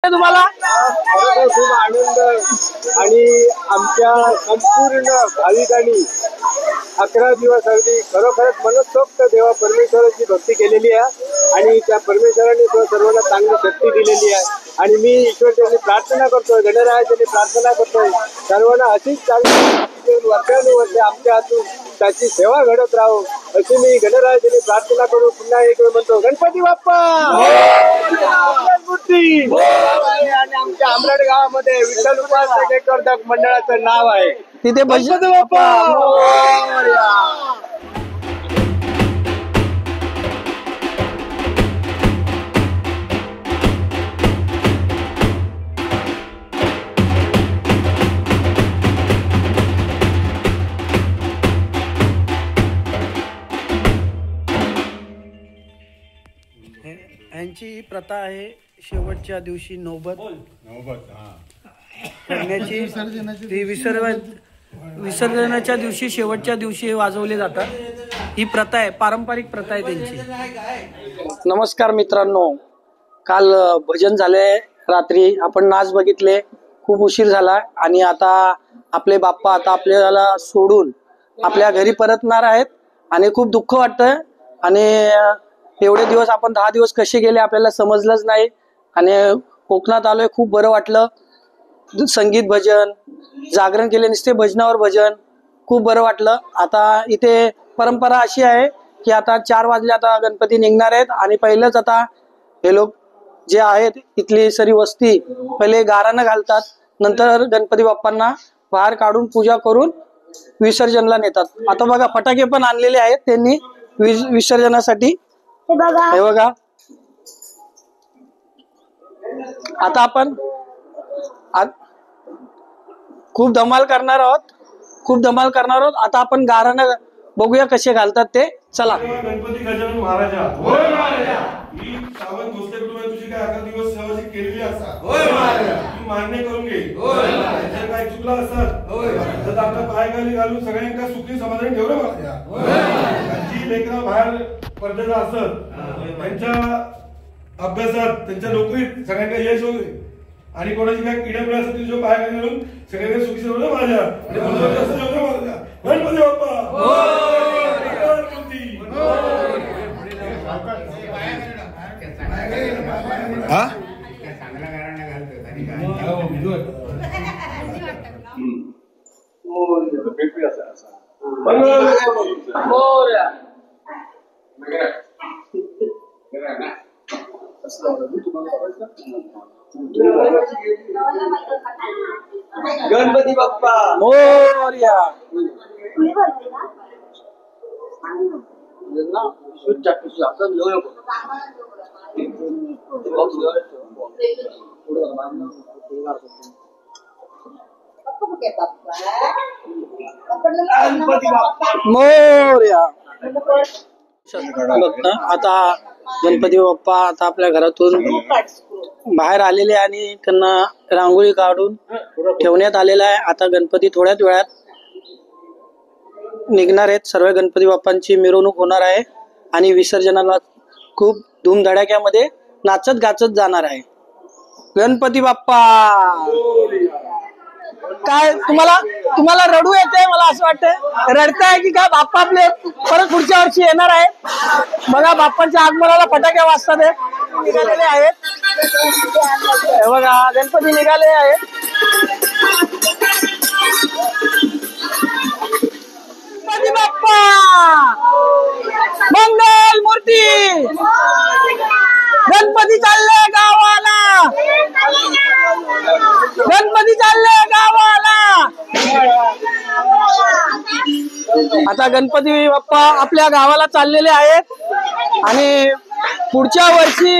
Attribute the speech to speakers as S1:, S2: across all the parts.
S1: तुम्हाला
S2: खूप आनंद आणि आमच्या संपूर्ण भाविकांनी 11 दिवस अगदी खरोखरच मनसोक्त देवा परमेश्वराची भक्ती केलेली आहे आणि त्या परमेश्वराने सर्वांना चांगली शक्ती दिलेली आहे आणि मी ईश्वर त्यांनी प्रार्थना करतोय, गणरायाने प्रार्थना करतोय सर्वांना अशीच चांगली वर्षानुवर्षे आमच्या हातून त्याची सेवा घडत राहो अशी मी गणरायाने प्रार्थना करून पुन्हा एक वेळ म्हणतो, गणपती बाप्पा आणि आमच्या आमराड गावामध्ये विठ्ठल उपासक एकवर्धक मंडळाचं नाव आहे,
S1: तिथे
S2: गणपती बाप्पा.
S1: यांची प्रथा आहे शेवटच्या दिवशी नौबत करण्याची. ती विसर्जनाच्या दिवशी शेवटच्या दिवशी वाजवले जातात. ही प्रथा आहे, पारंपरिक प्रथा आहे त्यांची. नमस्कार मित्रांनो, काल भजन झाले, रात्री आपण नाच बघितले, खूप उशीर झाला आणि आता आपले बाप्पा आता आपल्याला सोडून आपल्या घरी परतणार आहेत आणि खूप दुःख वाटतंय. आणि एवढे दिवस आपण 10 दिवस कसे गेले आपल्याला समजलंच नाही आणि कोकणात आलोय, खूप बरं वाटलं. संगीत भजन जागरण केले, नुसते भजनावर भजन, खूप बरं वाटलं. आता इथे परंपरा अशी आहे की आता 4 वाजले, आता गणपती निघणार आहेत आणि पहिलेच आता हे लोक जे आहेत इथली सरी वस्ती पहिले गारानं घालतात, नंतर गणपती बाप्पांना बाहेर काढून पूजा करून विसर्जनला नेतात. आता बघा फटाके पण आणलेले आहेत त्यांनी विसर्जनासाठी, हे बघा. आता आपण खूप धमाल करणार आहोत, आता आपण गारानं बघूया कसे घालतात ते. चला.
S3: गणपती गजानन महाराजा होय महाराजा, ही सावंत भोसले कुटुंबाने तुझी काय 11 दिवस सेवा केलेली असा होय महाराजा, तू मान्य करून घे होय महाराजा. जर काय चुकला असत होय तर आपल्या पायाखाली घालून सगळ्यांना सुखी समाधान ठेवलं महाराजा होय महाराजा. जी लेकरं बाहेर पडलेला असत त्यांच्या अभ्यासात त्यांच्या नोकरीत सगळ्यांना यश होईल आणि कोणाची काय किड्यामुळे असं तुझ्या पायाखाली घालून सगळ्यांना सुखी ठेवलं महाराजा. गणपती बाप्पा
S2: गणपती बाप्पा
S1: मोरया. मोरया. आता गणपती बाप्पा आता आपल्या घरातून बाहेर आलेले आणि त्यांना रांगोळी काढून ठेवण्यात आलेला आहे. आता गणपती थोड्याच वेळात निघणार आहेत. सर्व गणपती बाप्पांची मिरवणूक होणार आहे आणि विसर्जनाला खूप धूमधडाक्यामध्ये नाचत गाचत जाणार आहे. गणपती बाप्पा. काय तुम्हाला रडू येते, मला असं वाटतंय रडताय की काय? बाप्पा आपले परत पुढच्या वर्षी येणार आहे. बघा बाप्पांच्या आगमनाला फटाके वाजतात निघालेले आहेत. बघा गणपती निघाले आहेत. गणपती बाप्पा मंगल मूर्ती. गणपती चालले गावाला, गणपती चालले गावाला. आता गणपती बाप्पा आपल्या गावाला चाललेले आहेत आणि पुढच्या वर्षी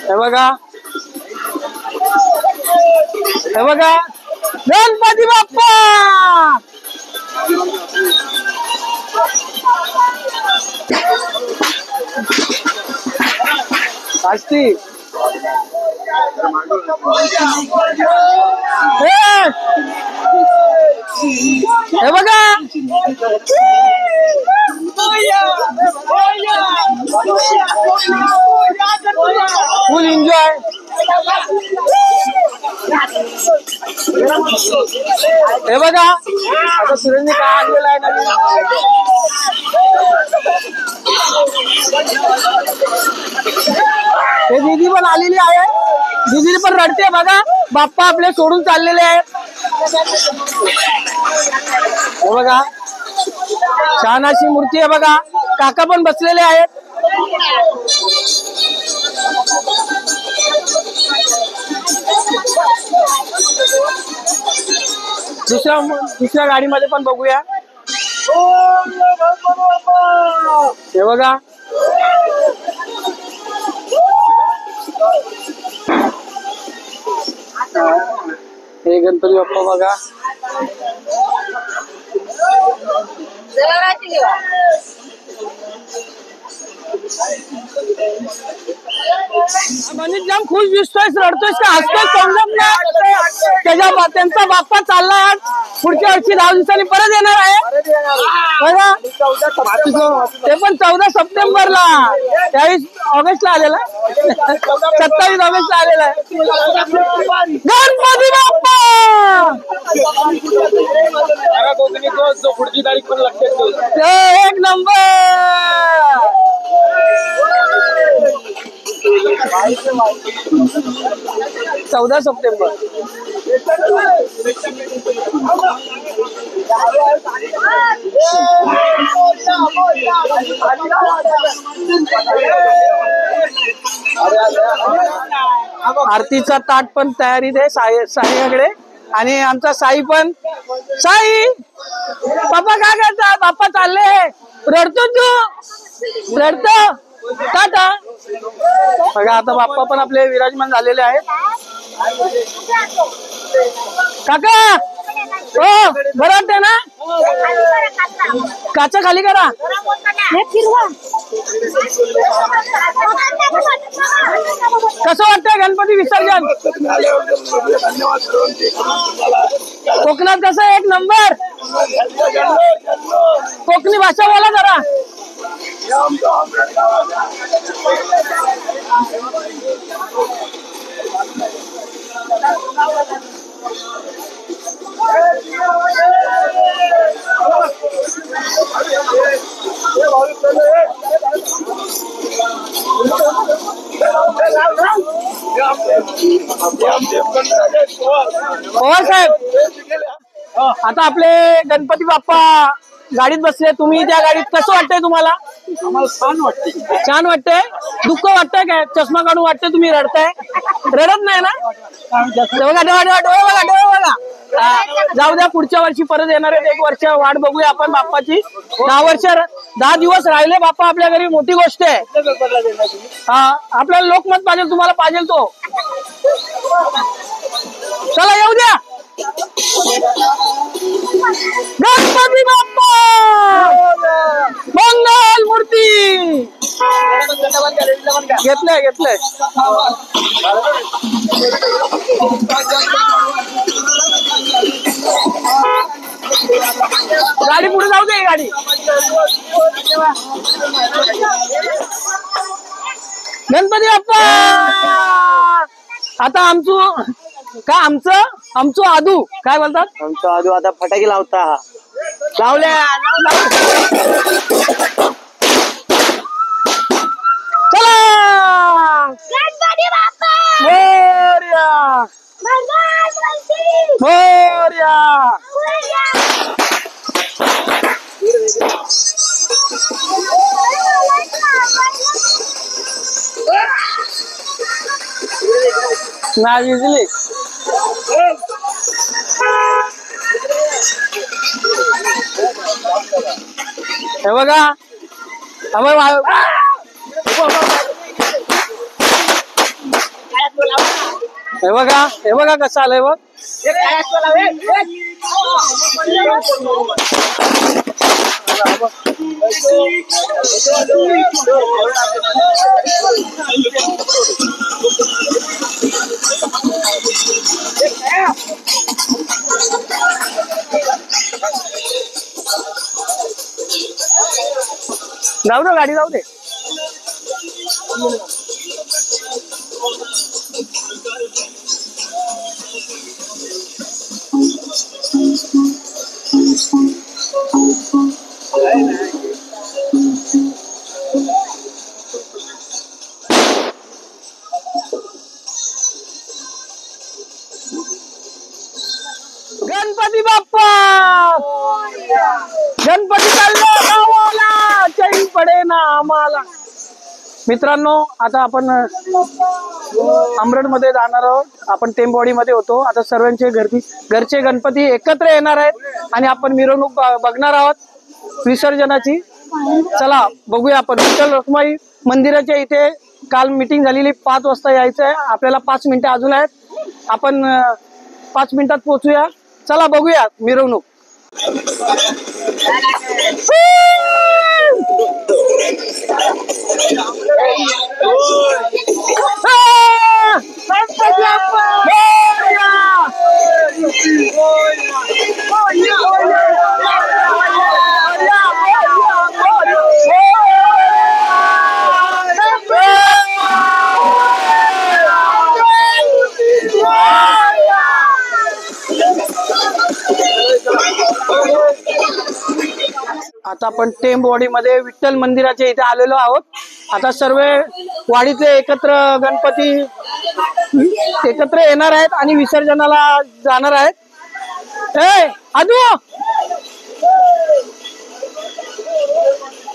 S1: हे बघा गणपती बाप्पा. आस्ती हे बघा फुल एन्जॉय. हे बघा आता सुरेशने काय आणलेलं आहे नवीन. हे दीदी पण आलेली आहे. दीदी पण रडते बघा. बाप्पा आपले सोडून चाललेले आहेत. हे बघा छान अशी मूर्ती आहे बघा. काका पण बसलेले आहेत. दुसऱ्या गाडीमध्ये पण बघूया. हे बघा हे गणपती बाप्पा बघा. गणित जाम खुश दिसतोयस. रडतोयस का हसतोय समजत नाही. त्यांचा बाप्पा चाललाय. पुढच्या वर्षी 10 दिवसांनी परत येणार आहे बघा. ते पण 14 सप्टेंबरला. 23 ऑगस्टला आलेला. 27 ऑगस्टला आलेला आहे गणपती बाप्पा.
S2: पुढची तारीख पण लक्षात.
S1: एक नंबर. 14 सप्टेंबर. आरतीचा ताट पण तयारीत आहे साईकडे. आणि आमचा साई पण. साई बाप्पा काय करता. बाप्पा चालले. रडतो तू. रडतो टाटा. बघा आता बाप्पा पण आपले विराजमान झालेले आहेत. काका हो बरं वाटतंय ना. काचा खाली करा. कसं वाटतंय गणपती विसर्जन. कोकणात कसं एक नंबर. कोकणी भाषा बोला जरा. पवार साहेब आता आपले गणपती बाप्पा गाडीत बसले. तुम्ही त्या गाडीत कसं वाटतंय तुम्हाला.
S2: आम्हाला छान वाटते.
S1: छान वाटतंय. दुःख वाटतंय काय. चष्मा काढून वाटतंय तुम्ही रडताय. रडत नाही ना. बघा डोळे बघा. जाऊ द्या पुढच्या वर्षी परत येणार आहेत. 1 वर्ष वाट बघूया आपण बाप्पाची. 10 दिवस राहिले बाप्पा आपल्या घरी. मोठी गोष्ट आहे. हा आपल्याला लोकमत पाहिजे. तुम्हाला पाहिजे तो. चला येऊ द्या. गणपती बाप्पा मंगल मूर्ती. घेतलंय गाडी पुढे जाऊ दे. गाडी गणपती बाप्पा. आता आमचं आदू काय बोलतात.
S2: आमचा आजू आता फटाके लावता.
S1: लावल्या. चला
S4: गणपती बाप्पा
S1: मोरया. मोरया. नाही इझिली. हे बघा हे बघा कसं आलंय बघ. जाऊ दे गाडी जाऊ दे. गणपती बाप्पा गणपती चालले गावाला चैन पडे ना आम्हाला. मित्रांनो आता आपण अमरडमध्ये जाणार आहोत. आपण टेम्पवाडीमध्ये होतो. आता सर्वांचे घरचे गणपती एकत्र येणार आहेत आणि आपण मिरवणूक बघणार आहोत विसर्जनाची. चला बघूया. आपण विठ्ठल रखुमाई मंदिराच्या इथे काल मीटिंग झालेली 5 वाजता यायचं आहे. आपल्याला 5 मिनिटं अजून आहेत. आपण 5 मिनिटात पोहोचूया. चला बघूया मिरवणूक. आता आपण टेम्पवाडीमध्ये विठ्ठल मंदिराच्या इथे आलेलो आहोत. आता सर्व वाडीतले एकत्र गणपती एकत्र येणार आहेत आणि विसर्जनाला जाणार आहेत. ए आदू,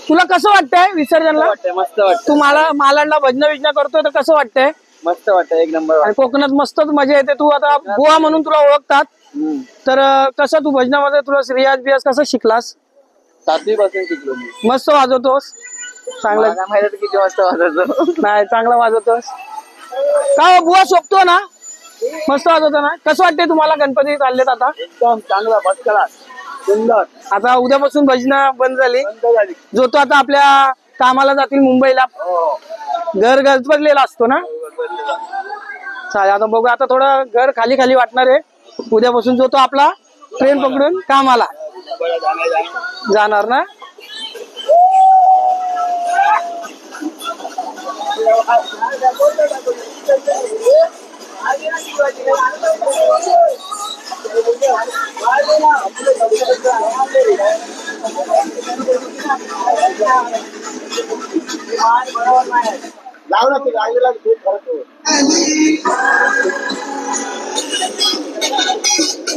S1: तुला कसं वाटतंय विसर्जनला?
S2: मस्त वाटतं.
S1: तू मालाडला भजन करतोय तर कसं वाटतंय?
S2: मस्त वाटतं, एक नंबर.
S1: आणि कोकणात मस्तच मजा येते. तू आता बुवा म्हणून तुला ओळखतात. तर कसं तू भजनामध्ये तुला रियाज बियाज कसं शिकलास?
S2: 7वी पासून शिकलो मी.
S1: मस्त वाजवतोस. चांगला
S2: माहिती किती मस्त वाजवतो.
S1: नाही चांगला वाजवतोस. का बुवा सोपतो ना? मस्त वाजवतो ना? कसं वाटतंय तुम्हाला गणपती चाललेत आता?
S2: एकदम चांगला, फर्स्ट क्लास, सुंदर.
S1: आता उद्यापासून भजना बंद झाली. जो तो आता आपल्या कामाला जातील मुंबईला. घर गजबजलेला असतो ना. चालेल आता बघू. आता थोडं घर खाली खाली वाटणार आहे. उद्यापासून जो तो आपला ट्रेन पकडून कामाला जाणार ना.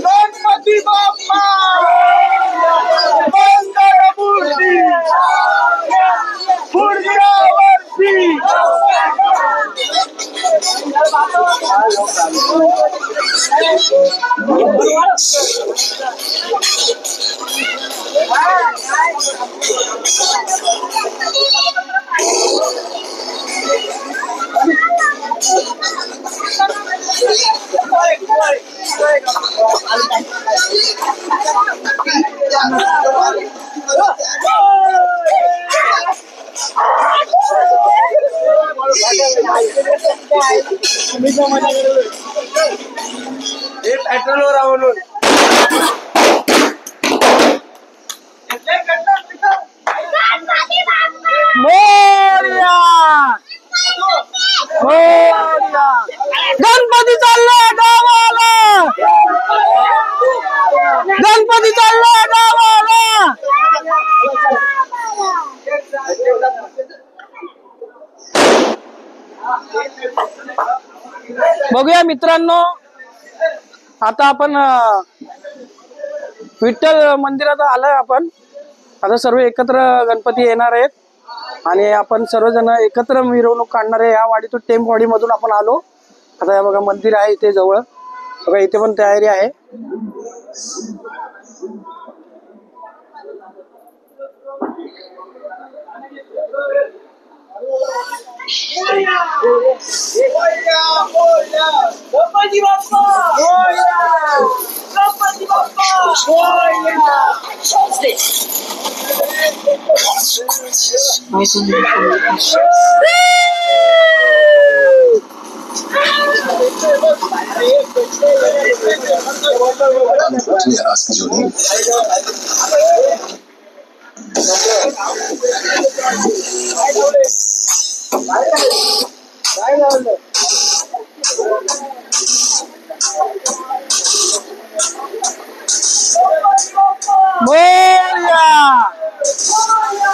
S1: गणपती बाप्पा मंगळमूर्ती पुढच्या वर्षी. पेट्रोलवर आवडून मोरया मोरया. गणपती चालले गावाला. गणपती चालले गावाला. बघूया मित्रांनो. आता आपण विठ्ठल मंदिरात आलोय. आपण आता सर्व एकत्र गणपती येणार आहेत आणि आपण सर्वजण एकत्र मिरवणूक काढणार आहे. या वाडीतून टेम्पवाडी मधून आपण आलो. आता बघा मंदिर आहे इथे जवळ. बघा इथे पण तयारी आहे. गणपती बाप्पा गणपती बाप्पा. मोरया.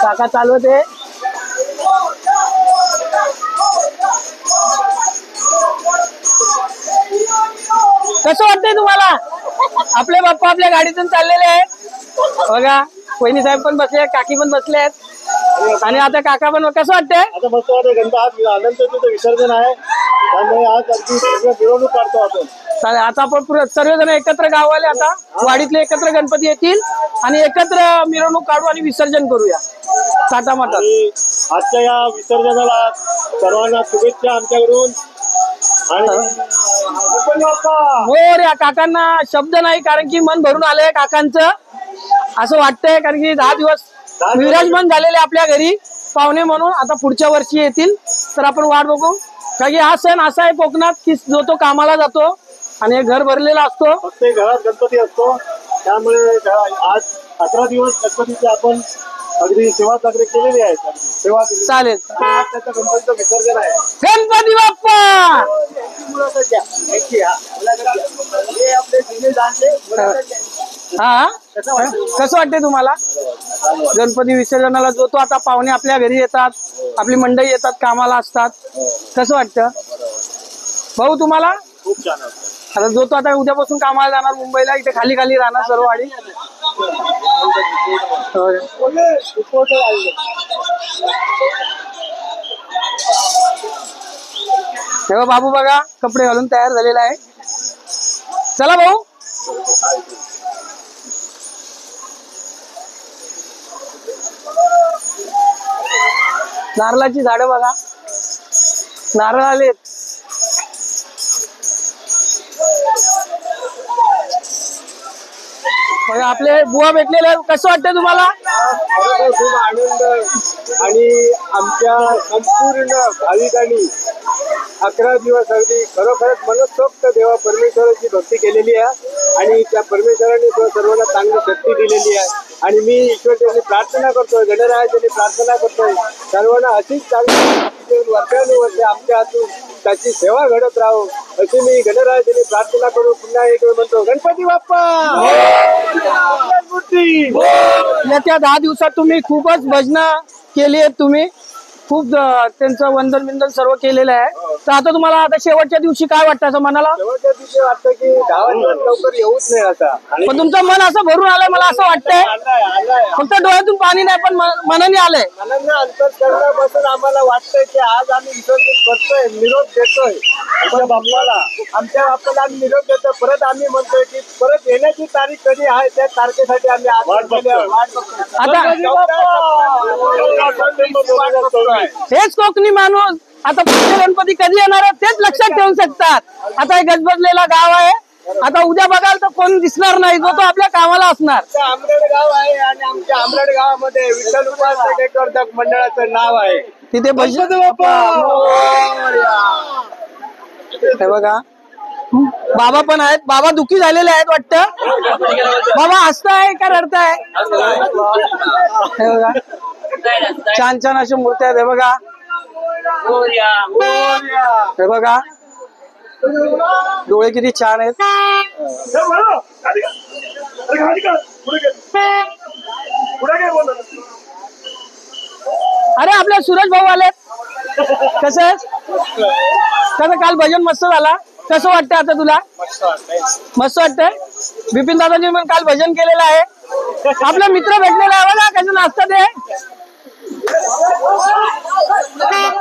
S1: काका चालवते. कसं वाटतंय तुम्हाला? आपले बाप्पा आपल्या गाडीतून चाललेले आहेत बघा. वहिनी साहेब पण बसले, काकी पण बसले आहेत आणि आता काका पण. कसं वाटतंय?
S2: आता मस्त वाटतं. गणपती आज अनंत विसर्जन आहे, त्यामुळे आज अगदी सगळं मिरवणूक काढतो आपण.
S1: चालेल. आता आपण सर्वजण एकत्र गाववाले आता वाडीतले एकत्र गणपती येतील आणि एकत्र मिरवणूक काढू आणि विसर्जन करूया थाटामाटात.
S2: आणि आजच्या या विसर्जनाला सर्वांना शुभेच्छा आमच्याकडून. आणि
S1: मोर या काकांना शब्द नाही, कारण की मन भरून आलंय काकांचं असं वाटतंय. कारण की 10 दिवस विराजमान झालेले आपल्या घरी पाहुणे म्हणून. आता पुढच्या वर्षी येतील तर आपण वाट बघू. कारण की हा सण असा आहे कोकणात की जो तो कामाला जातो आणि घर भरलेला असतो.
S2: प्रत्येक घरात गणपती असतो, त्यामुळे आज 11 दिवस गणपतीचे आपण अगदी सेवा साजरी केलेली आहे. सेवा
S1: चालेल.
S2: त्याचं गणपतीचं विसर्जन आहे.
S1: गणपती बाप्पा. हा कसं वाटतंय तुम्हाला? गणपती विसर्जनाला जो तो आता पाहुणे आपल्या घरी येतात, आपली मंडळी येतात, कामाला असतात. कसं वाटतं भाऊ तुम्हाला?
S2: खूप छान वाटतं.
S1: आता जो तो आता उद्यापासून कामाला जाणार मुंबईला, इथे खाली खाली राहणार सर्व वाडी. तेव्हा बाबू बघा कपडे घालून तयार झालेला आहे. चला भाऊ. नारळाची झाडं बघा, नारळ आलेत. आपले बुवा भेटलेले. कसं वाटतं तुम्हाला?
S2: खरोखर खूप आनंद. आणि आमच्या संपूर्ण भाविकांनी 11 दिवस अगदी खरोखरच मनसोक्त देवा परमेश्वराची भक्ती केलेली आहे आणि त्या परमेश्वराने सर्वांना चांगली शक्ती दिलेली आहे. आणि मी ईश्वराची प्रार्थना करतोय, गणरायाची प्रार्थना करतोय, सर्वांना अशीच चांगली वर्षानुवर्षे आमच्या हातून त्याची सेवा घडत राहो अशी मी गणरायाची प्रार्थना करून पुन्हा एक वेळ म्हणतो, गणपती बाप्पा.
S1: येत्या 10 दिवसात तुम्ही खूपच भजनं केली आहेत, तुम्ही खूप त्यांचं वंदन बिंदन सर्व केलेलं आहे. तर आता तुम्हाला आता शेवटच्या दिवशी काय वाटतं असं मनाला?
S2: शेवटच्या दिवशी वाटतं की 10 दिवस लवकर येऊच नाही आता.
S1: पण तुमचं मन असं भरून आलंय, मला असं वाटतंय. फक्त डोळ्यातून पाणी नाही पण मनाने आलंय.
S2: मनानं अंतःकरणापासून आम्हाला वाटतंय की आज आम्ही विसर्जन करतोय, निरोप देतोय आमच्या बाप्पाला. आम्ही निरोप देतोय. परत आम्ही म्हणतोय की परत येण्याची तारीख कधी आहे त्या तारखेसाठी आम्ही वाट बघतोय.
S1: हेच कोकणी माणूस आता पुढचे गणपती कधी येणार आहे तेच लक्षात ठेवू शकतात. आता हे गजबजलेला गाव आहे. आता उद्या बघाल तर कोण दिसणार नाही, जो तो आपल्या कामाला असणार.
S2: आंबेड गाव आहे आणि आमच्या आंबेड गावामध्ये विठ्ठल उपासक एकवर्धक मंडळाचं नाव आहे.
S1: तिथे भजन हे बघा बाबा पण आहेत. बाबा दुखी झालेले आहेत वाटतं. बाबा हसताय का रडताय? हे बघा छान छान अशा मूर्त्या आहेत. हे बघा, हे बघा डोळे किती छान आहेत. अरे आपले सूरज भाऊ आलेत. कसं काल भजन मस्त झाला. कसं वाटतंय आता तुला? मस्त वाटतंय. बिपिन दादाजी पण काल भजन केलेलं आहे. आपला मित्र भेटलेला आहे बघा, कसं नाचतात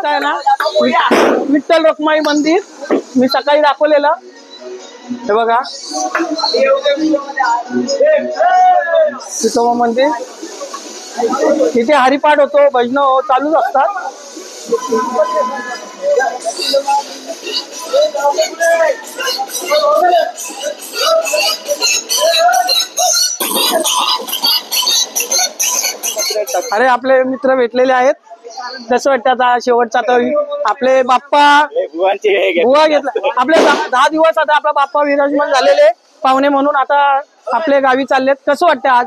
S1: ते ना. विठ्ठल रखुमाई मंदिर मी सकाळी दाखवलेलं. हे बघा विठोबा मंदिर. इथे हरिपाठ होतो, भजन चालूच असतात. अरे आपले मित्र भेटलेले आहेत. कसं वाटतं आता शेवटचा तर आपले बाप्पा बुवा घेतला. आपले 10 दिवस आता आपला बाप्पा विराजमान झालेले पाहुणे म्हणून आता आपल्या गावी चाललेत. कसं वाटतं आज?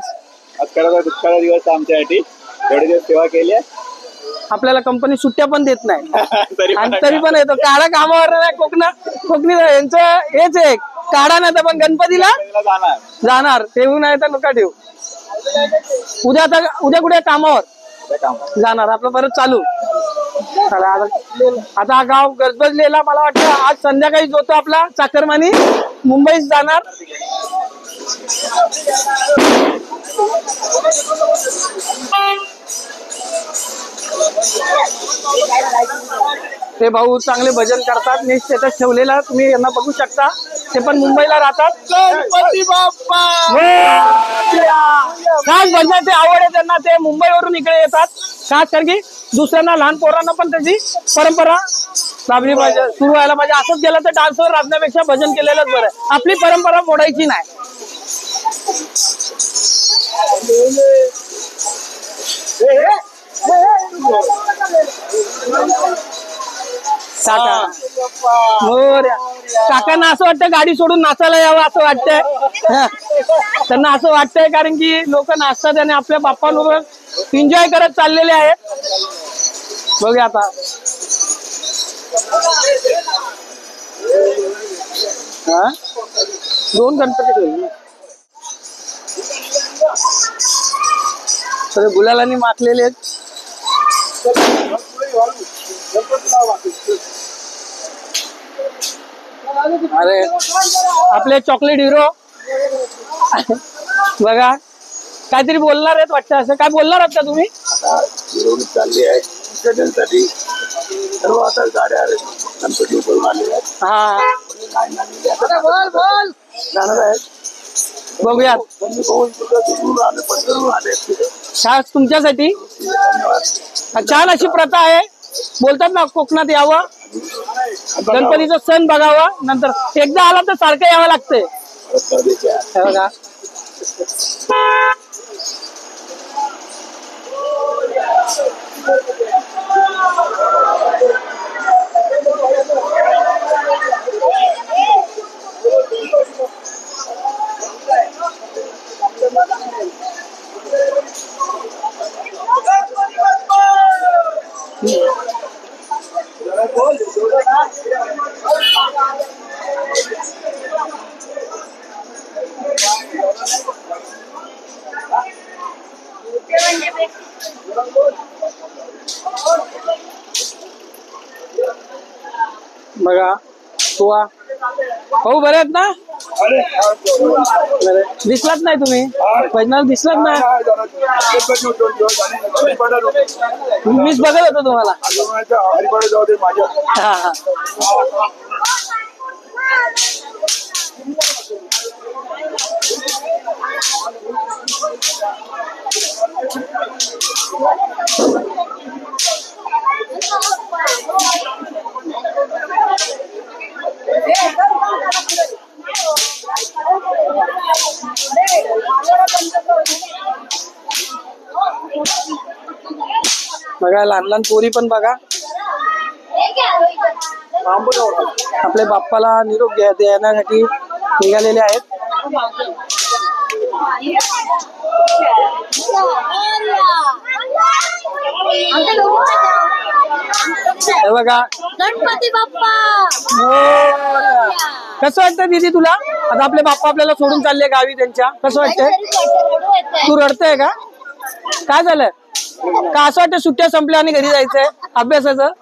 S2: आज खरं दुःखाचा दिवस आमच्यासाठी. एवढे दिवस सेवा केली आहे
S1: आपल्याला कंपनी सुट्ट्या पण देत नाही आणि तरी पण येतो. काढा कामावर नाही, कोकणी यांचं हेच आहे, काढा नाही तर पण गणपतीला जाणार. ठेवू नाही तर नका ठेवू. उद्या कुठे कामावर जाणार आपलं परत चालू. चला आता हा गाव गजबजलेला. मला वाटतं आज संध्याकाळी जो तो आपला चाकरमानी मुंबईत जाणार. ते भाऊ चांगले भजन करतात. मी स्टेटस ठेवलेला, तुम्ही यांना बघू शकता. ते पण मुंबईला राहतात. गणपती बाप्पा खास भजनाची आवड आहे त्यांना. ते मुंबईवरून इकडे येतात खास कारण की दुसऱ्यांना, लहान पोरांना पण त्याची परंपरा लाभली पाहिजे, सुरू व्हायला पाहिजे. असंच गेलं तर डान्सवर राहण्यापेक्षा भजन केलेलंच बरं. आपली परंपरा मोडायची नाही. काकांना असं वाटतं गाडी सोडून नाचायला यावं असं वाटतंय त्यांना. असं वाटतंय कारण की लोक नाचतात आणि आपल्या बाप्पांबरोबर एन्जॉय करत चाललेले आहेत. बघूया आता. दोन गणपती ठेवले सगळे गुलालांनी माखलेले आहेत. अरे आपले चॉकलेट हिरो बघा काहीतरी बोलणार आहेत वाटतं. असं काय बोलणार आहात का तुम्ही?
S2: चालली आहे विसर्जनसाठी सर्व आता गाड्या गणपती करून आले आहेत.
S1: हा
S2: जाणार आहेत.
S1: बघूया खास तुमच्यासाठी. छान अशी प्रथा आहे. बोलतात ना कोकणात यावं, गणपतीचा सण बघावा, नंतर एकदा आला तर सारखं यावं लागतंय. बघा बघा तुवा भाऊ बरे आहेत ना? दिसलात नाही तुम्ही भजनाला, दिसलात नाही. मीच बघत होतो तुम्हाला. हा हा बघा लहान लहान पोरी पण बघा आपल्या बाप्पाला निरोप देण्यासाठी निघालेले आहेत. हे बघा
S4: गणपती बाप्पा.
S1: कसं वाटतं दीदी तुला? आता आपले बाप्पा आपल्याला सोडून चालले गावी त्यांच्या. कसं वाटतंय? तू रडतय का? काय झालं का? असं वाटतं सुट्ट्या संपल्या आणि घरी जायचंय अभ्यासाचं?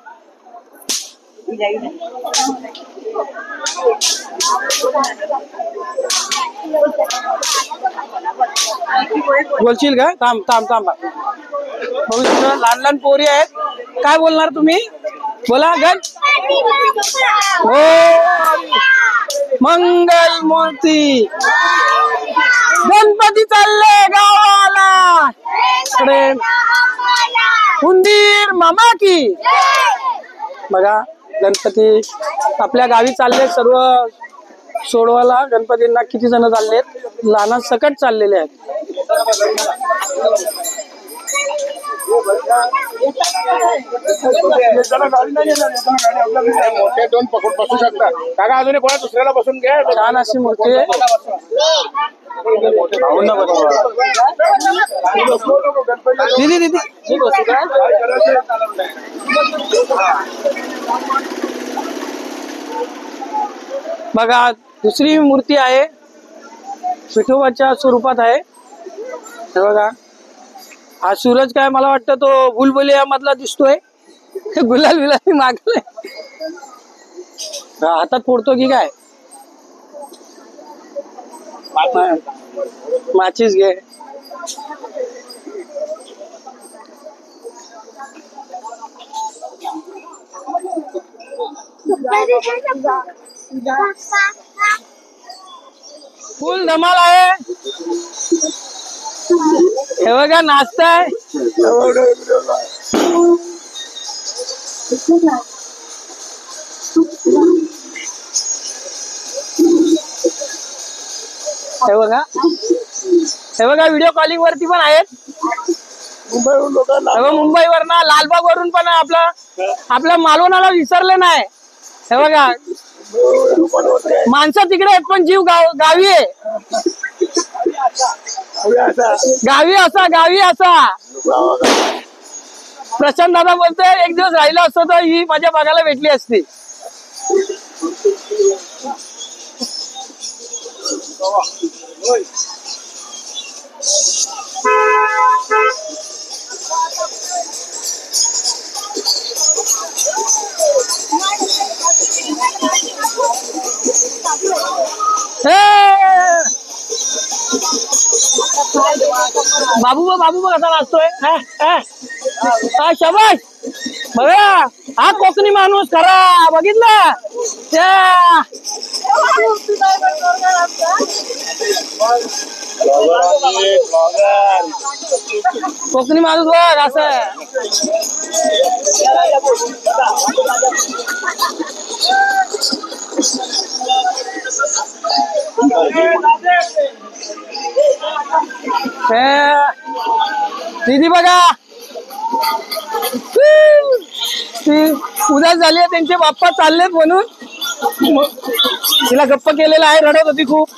S1: बोलशील का? थांब थांब थांबा. बघू शकता लहान लहान पोरी आहेत. काय बोलणार तुम्ही? बोला. हो मंगल मूर्ती गणपती चालले गावाला. उंदीर मामा की. बघा गणपती आपल्या गावी चालले सर्व सोडवायला. गणपतींना किती जण चाललेत? लहान सकट चाललेले आहेत.
S2: मोठे दोन पकडून बसू शकतात काका. अजून कोणा दुसऱ्याला बसून घ्या.
S1: छान अशी मूर्ती आहे. दीदी दीदी बघा दुसरी मूर्ती आहे, विठोबाच्या स्वरूपात आहे. हे बघा हा सूरज काय मला वाटतं तो बुलबुलिया मधला दिसतोय. गुलाल बिलाल मागले हातात फोडतो की काय. माचीस घे. फुल धमाल आहे. हे बघा नाश्ता आहे. हे बघा व्हिडिओ कॉलिंग वरती पण आहेत. मुंबईवर ना लालबाग वरून पण आपल्या मालवणाला विसरले नाही. हे बघा माणसं तिकडे आहेत पण जीव गावी आहे. गावी असा प्रशांत दादा बोलतोय एक दिवस राहिला असतो तर ही माझ्या बघायला भेटली असती. बाबू कसा नाचतोय. शाबास बघा हा कोकणी माणूस खरा. बघितलं कोकणी माणूस बघ असं. दीदी बघा उदास झाली त्यांचे बाप्पा चाललेत म्हणून तिला गप्प केलेला आहे. रडत होती खूप.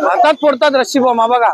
S1: हातात फोडतात रस्सी बॉम्ब. बघा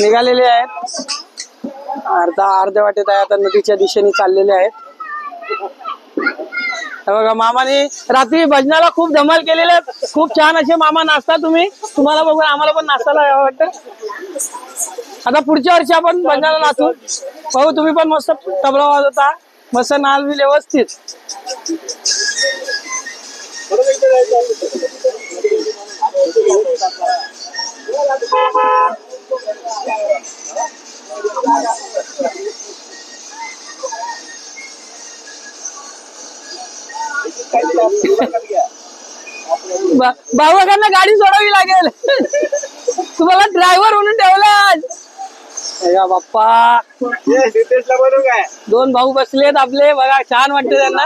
S1: निघालेले आहेत. अर्ध्या वाटेत आहे आता. नदीच्या दिशेने चाललेले आहेत. बघा मामाने रात्री भजनाला खूप धमाल केलेले आहेत. खूप छान असे मामा नाचता. तुम्हाला बघून आम्हाला पण नाचायला वाटतं. आता पुढच्या वर्षी आपण भजनाला नाचू. भाऊ तुम्ही पण मस्त तबला वाजवता. मस्त नाल बी व्यवस्थित. भावाकांना गाडी सोडावी लागेल. तुम्हाला ड्रायव्हर म्हणून ठेवला बाप्पा. दोन भाऊ बसलेत आपले. बघा छान वाटते त्यांना.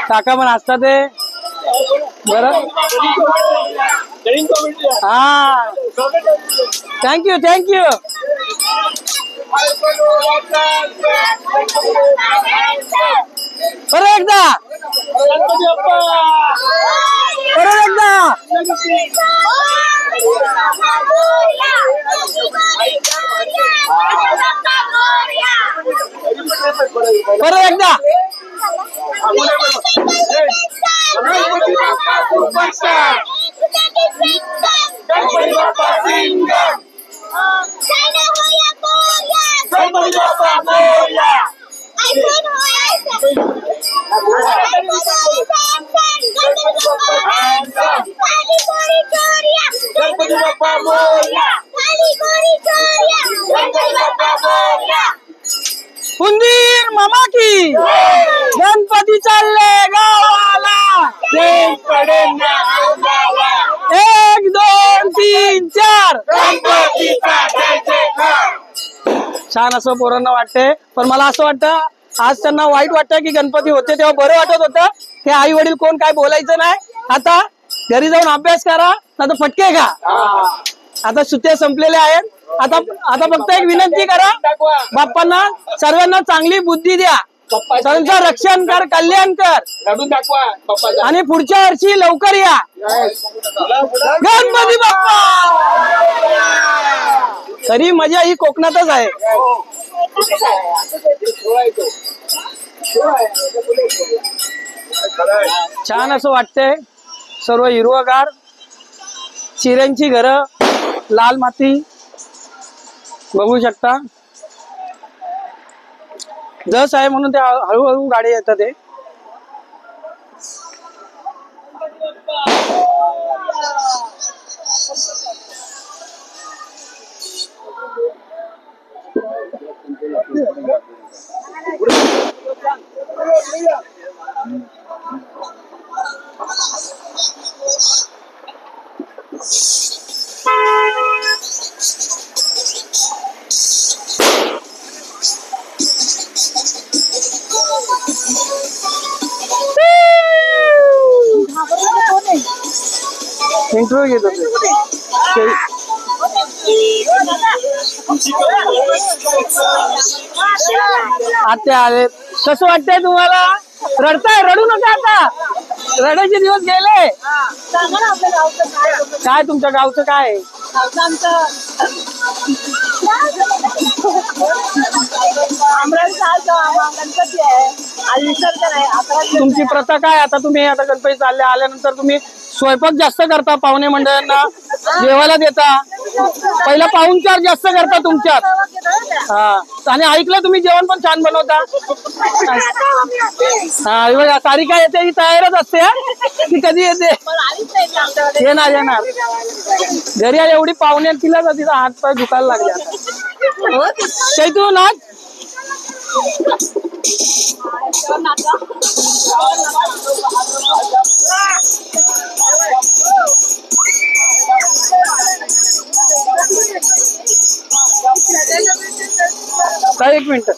S1: काका पण असतात ते बरं. हा थँक्यू थँक्यू. परत एकदा परत एकदा. परत एकदा. उंदीर मामा की गणपती चालले गावाला. 1 2 3 4 छान असं पोरांना वाटतंय. पण मला असं वाटतं आज त्यांना वाईट वाटतं की गणपती होते तेव्हा बरं वाटत होतं. हे आई वडील कोण काय बोलायचं नाही. आता घरी जाऊन अभ्यास करा नाही तर फटके खा. आता सुट्ट्या संपलेल्या आहेत. आता आता फक्त एक विनंती करा बाप्पांना सर्वांना चांगली बुद्धी द्या. सर्वांचं रक्षण कर कल्याण कर आणि पुढच्या वर्षी लवकर या. गणपती बाप्पा. खरी मजा ही कोकणातच आहे. छान असं वाटतंय. सर्व हिरवगार चिऱ्यांची घरं लाल माती बघू शकता. जस आहे म्हणून ते हळूहळू गाडी येतात. ते इंटरव्ह्यू घेत होते. आता आले. कसं वाटतंय तुम्हाला? रडताय? रडू नका आता. रडायचे दिवस गेले. काय तुमच्या गावचं काय? तुमची प्रथा काय? आता तुम्ही आता गणपती चालले आल्यानंतर तुम्ही स्वयंपाक जास्त करता, पाहुणे मंडळांना जेवायला देता. पहिला पाहुणचार जास्त करता तुमच्यात. हा आणि ऐकलं तुम्ही जेवण पण छान बनवता. हा तारीख येते ही तयारच असते की कधी येते? येणार येणार. घरी एवढी पाहुणे तिला तिचा हात पाय दुखायला लागले. चैतू नाच. काय 1 मिनिट.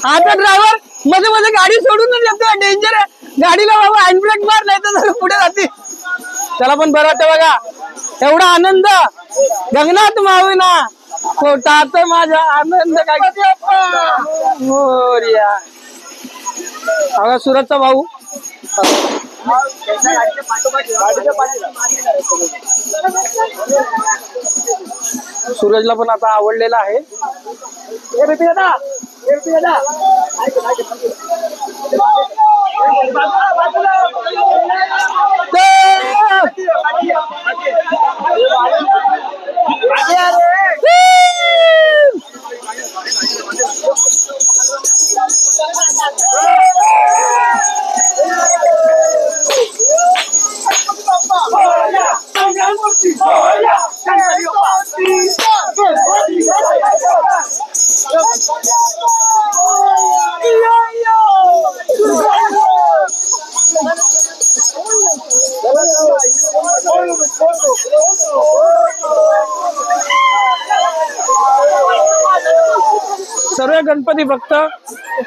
S1: आता ड्रायव्हर मध्ये मध्ये गाडी सोडून देतो. डेंजर आहे. गाडीला बाबा हँडब्रेक मार नाही तर पुढे जाते. त्याला पण बरं वाटतं बघा. एवढा आनंद गगनात मावेना पोटात माझा आनंद काय मोरया. सुरतचा भाऊ सूरजला पण आता आवडलेला आहे. सर्व गणपती भक्त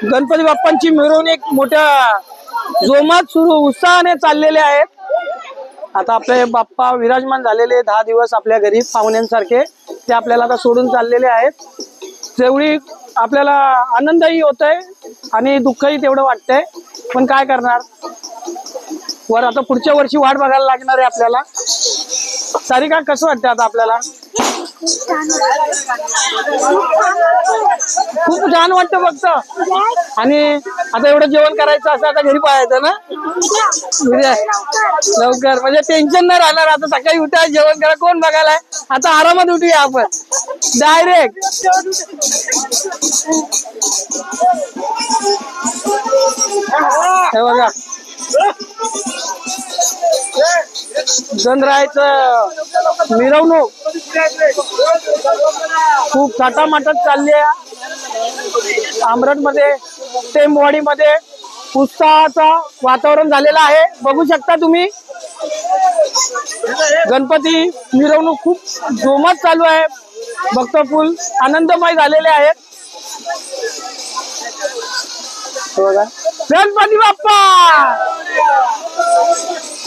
S1: गणपती बाप्पांची मिरवणूक मोठ्या जोमात सुरू उत्साहाने चाललेले आहेत. आता आपले बाप्पा विराजमान झालेले 10 दिवस आपल्या घरी पाहुण्यांसारखे ते आपल्याला आता सोडून चाललेले आहेत. तेवढी आपल्याला आनंदही होत आहे आणि दुःखही तेवढं वाटतंय, पण काय करणार, वर आता पुढच्या वर्षी वाट बघायला लागणार आहे आपल्याला. सारिका कसं वाटतं आता आपल्याला? खूप छान वाटतं फक्त. आणि आता एवढं जेवण करायचं असं आता घरी पाहायचं ना उद्या लवकर, म्हणजे टेन्शन नाही राहणार. आता सकाळी उठा जेवण करा, कोण बघायला, आता आरामात उठूया आपण डायरेक्ट. हे बघा गणरायाचं मिरवणूक खूप थाटामाटात चालली आहे. आमरटमध्ये टेमवाडीमध्ये उत्साहाचं वातावरण झालेलं आहे. बघू शकता तुम्ही गणपती मिरवणूक खूप जोमात चालू आहे. भक्त फुल आनंदमय झालेले आहेत. बघा गणपती बाप्पा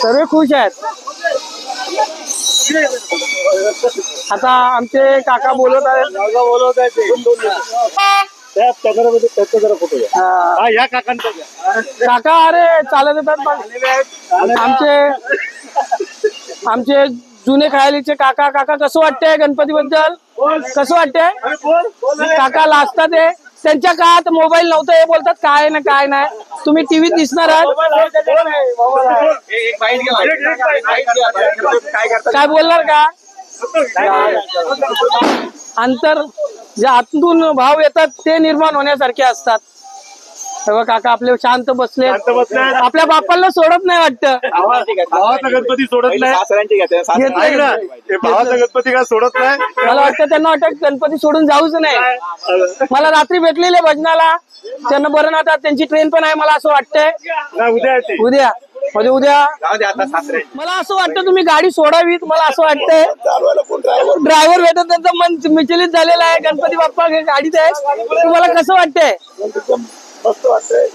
S1: सर्व खुश आहेत. आता आमचे काका बोलत आहेत. काका अरे चालत येतात. आमचे जुने खयालीचे काका. काका कसं वाटतंय गणपती बद्दल? कसं वाटतंय काका? लाजतात ते, त्यांच्या काळात मोबाईल नव्हतं हे बोलतात काय ना काय नाही. तुम्ही टीव्हीत दिसणार आहात. काय बोलणार का? अंतर जे आतून भाव येतात ते निर्माण होण्यासारखे असतात. तेव्हा काका आपले शांत बसले. आपल्या बापाला सोडत नाही वाटतं.
S2: भावाचा गणपती सोडत नाही. भावाचा गणपती काय सोडत नाही.
S1: मला वाटतं त्यांना वाटत गणपती सोडून जाऊच नाही. मला रात्री भेटलेले भजनाला, त्यांना बरं ना आता त्यांची ट्रेन पण आहे. मला असं वाटतंय उद्या म्हणजे उद्या मला असं वाटतं तुम्ही गाडी सोडावी. मला असं वाटतंय ड्रायव्हर भेटत त्यांचं मन विचलित झालेलं आहे. गणपती बाप्पा गाडीत आहे. तुम्हाला कसं वाटतंय?
S2: मस्त वाटतंय.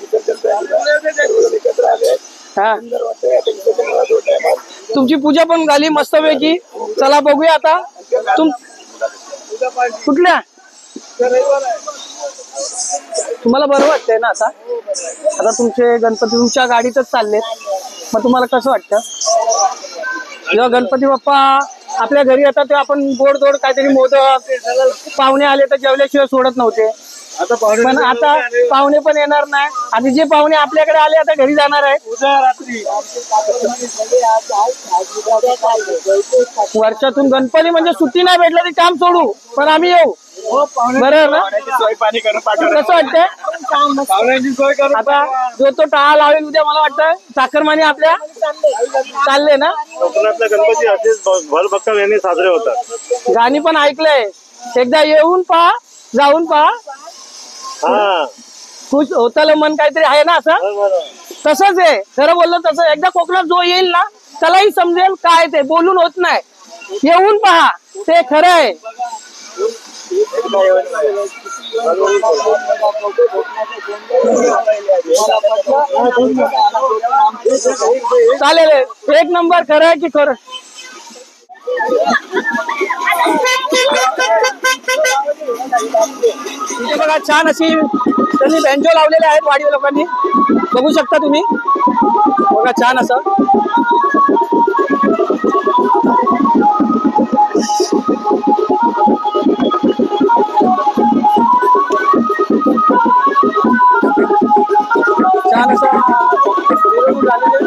S1: हा तुमची पूजा पण झाली मस्तपैकी. चला बघूया आता कुठल्या तुम्हाला बरं वाटतंय ना? आता तुमचे गणपती तुमच्या गाडीतच चाललेत. मग तुम्हाला कसं वाटतं जेव्हा गणपती बाप्पा आपल्या घरी येतात तेव्हा आपण गोड काहीतरी मोदक, पाहुणे आले तर जेवल्याशिवाय सोडत नव्हते. पण आता पाहुणे पण येणार नाही. आणि जे पाहुणे आपल्याकडे आले आता घरी जाणार आहे. वर्षातून गणपती म्हणजे सुट्टी नाही भेटलं तरी काम सोडू पण आम्ही येऊ. बरोबर ना? कसं वाटतंय आता जो तो टाळा लावेल उद्या? मला वाटतं चाकरमानी आपल्या चालले ना.
S2: कोकणातल्या गणपती असेच भरभक्कम साजरे होतात.
S1: गाणी पण ऐकलंय. एकदा येऊन पहा, जाऊन पहा, खुश होताल मन काहीतरी आहे ना असं. तसंच आहे खरं बोललं तसं. एकदा कोकणात जो येईल ना त्यालाही समजेल काय ते बोलून होत नाही. येऊन पहा ते खरं आहे. चालेल एक नंबर. खरं आहे की खरं इथे बघा छान अशी त्यांनी बेंचो लावलेले आहेत वाडी लोकांनी, बघू शकता तुम्ही. बघा छान असं छान असं मिरवणूक झालेली आहे.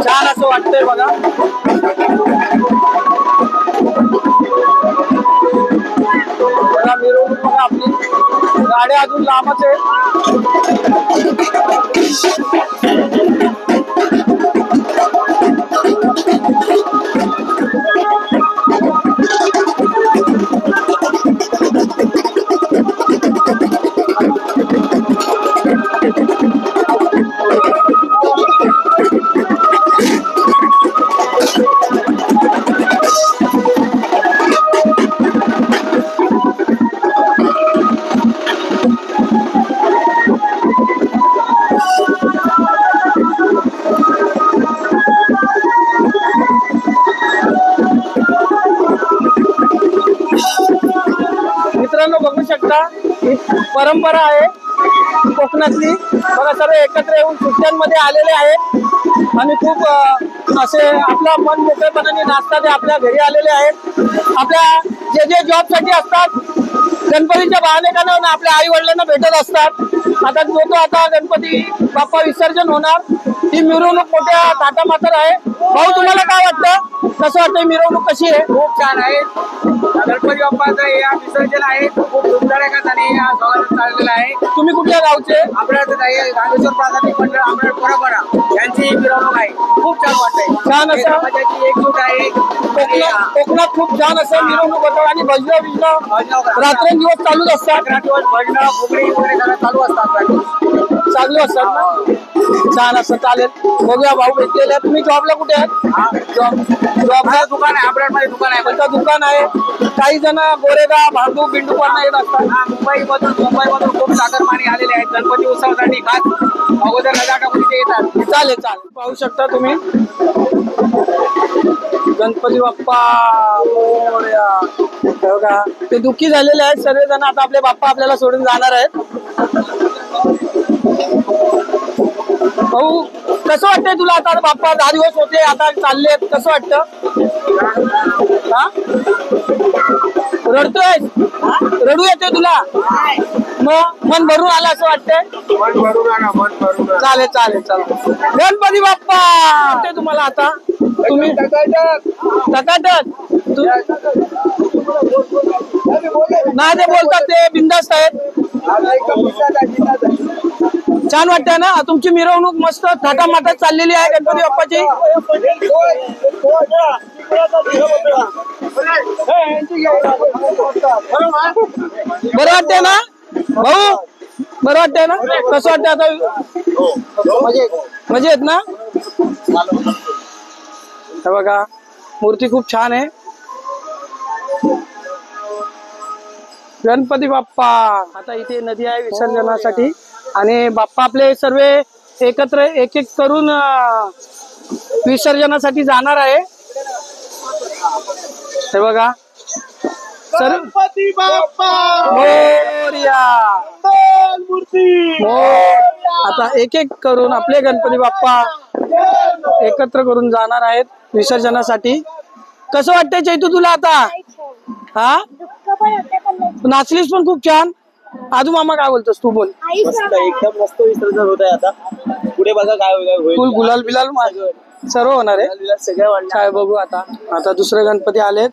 S1: छान असं वाटतंय बघा. बघा मिरवणूक बघा आपली, गाड्या अजून लांबच आहे. मित्रांनो बघू शकता ही परंपरा आहे कोकणातली. बघा सर्व एकत्र येऊन सुट्ट्यांमध्ये आलेले आहेत आणि खूप असे आपला मन मोकळेपणाने नाचतात. ते आपल्या घरी आलेले आहेत. आपल्या जे जॉब साठी असतात गणपतीच्या बहाणेकानं आपल्या आई वडिलांना भेटत असतात. आता गणपती बाप्पा विसर्जन होणार. ही मिरवणूक मोठ्या थाटामाटात आहे. भाऊ तुम्हाला काय वाटतं, कसं वाटतं मिरवणूक कशी आहे?
S2: खूप छान आहे. गणपती बाप्पाचं या विसर्जन आहे खूप धुमधडाक्याने या स्वागत चाललेलं आहे.
S1: तुम्ही कुठल्या गावचे?
S2: आपल्याला रामेश्वर प्राथमिक मंडळ आंबेड परंपरा यांची ही मिरवणूक आहे. खूप छान वाटतंय.
S1: छान असं
S2: समाजाची एकजूट आहे.
S1: कोकणात खूप छान असं मिरवणूक होतं आणि भजनं रात्रंदिवस चालूच असतात.
S2: भजनं फुगडी वगैरे सगळं चालू असतात
S1: ना. छान असं चालेल. बघूया भाऊ भेटलेले. तुम्ही जॉबला कुठे आहात? जॉबला
S2: दुकान आहे आपल्या मध्ये दुकान आहे.
S1: कोणतं दुकान आहे? काही जण गोरेगाव भांडूप बिंडू पण येत असतात.
S2: मुंबईमधून खूप चाकरमानी आलेले आहेत गणपती उत्सवासाठी. खास अगोदर नजा टाकून इथे येतात.
S1: चालेल चालेल. पाहू शकता तुम्ही गणपती बाप्पा मोरया. बघा ते दुःखी झालेले आहेत सर्वजण. आता आपले बाप्पा आपल्याला सोडून जाणार आहेत. भाऊ कसं वाटतंय तुला? आता बाप्पा 10 दिवस होते, आता चाललेत, कसं वाटतं? रडतोय? रडू येते तुला? मग मन भरून आलं असं वाटतंय?
S2: मन भरून आणा.
S1: चालेल चालेल चालेल. गणपती बाप्पा वाटतंय तुम्हाला आता? तुम्ही टकाटक नाही ते बोलतात ते बिंदास्त आहेत. छान वाटतंय ना? तुमची मिरवणूक मस्त थाटामाटात चाललेली आहे गणपती बाप्पाची. बरं वाटतंय ना भाऊ? बरं वाटतंय ना? कसं वाटतंय आता? मजेत ना? हे बघा मूर्ती खूप छान आहे. गणपती बाप्पा आता इथे नदी आहे विसर्जनासाठी आणि बाप्पा आपले सर्व एकत्र एक एक करून विसर्जनासाठी जाणार आहे. हे बघा
S2: गणपती बाप्पा
S1: मोरया. आता एक एक करून आपले गणपती बाप्पा एकत्र करून जाणार आहेत विसर्जनासाठी. कसं वाटतंय चैतू तुला आता? हा नाचलीस पण खूप छान. आजू मामा काय बोलतोस तू? बोल.
S2: एकदम मस्त विसर्जन होत आहे. आता पुढे बघा काय होईल.
S1: फुल गुलाल बिलाल सर्व होणार आहे. काय बघू आता. आता दुसरे गणपती आलेत.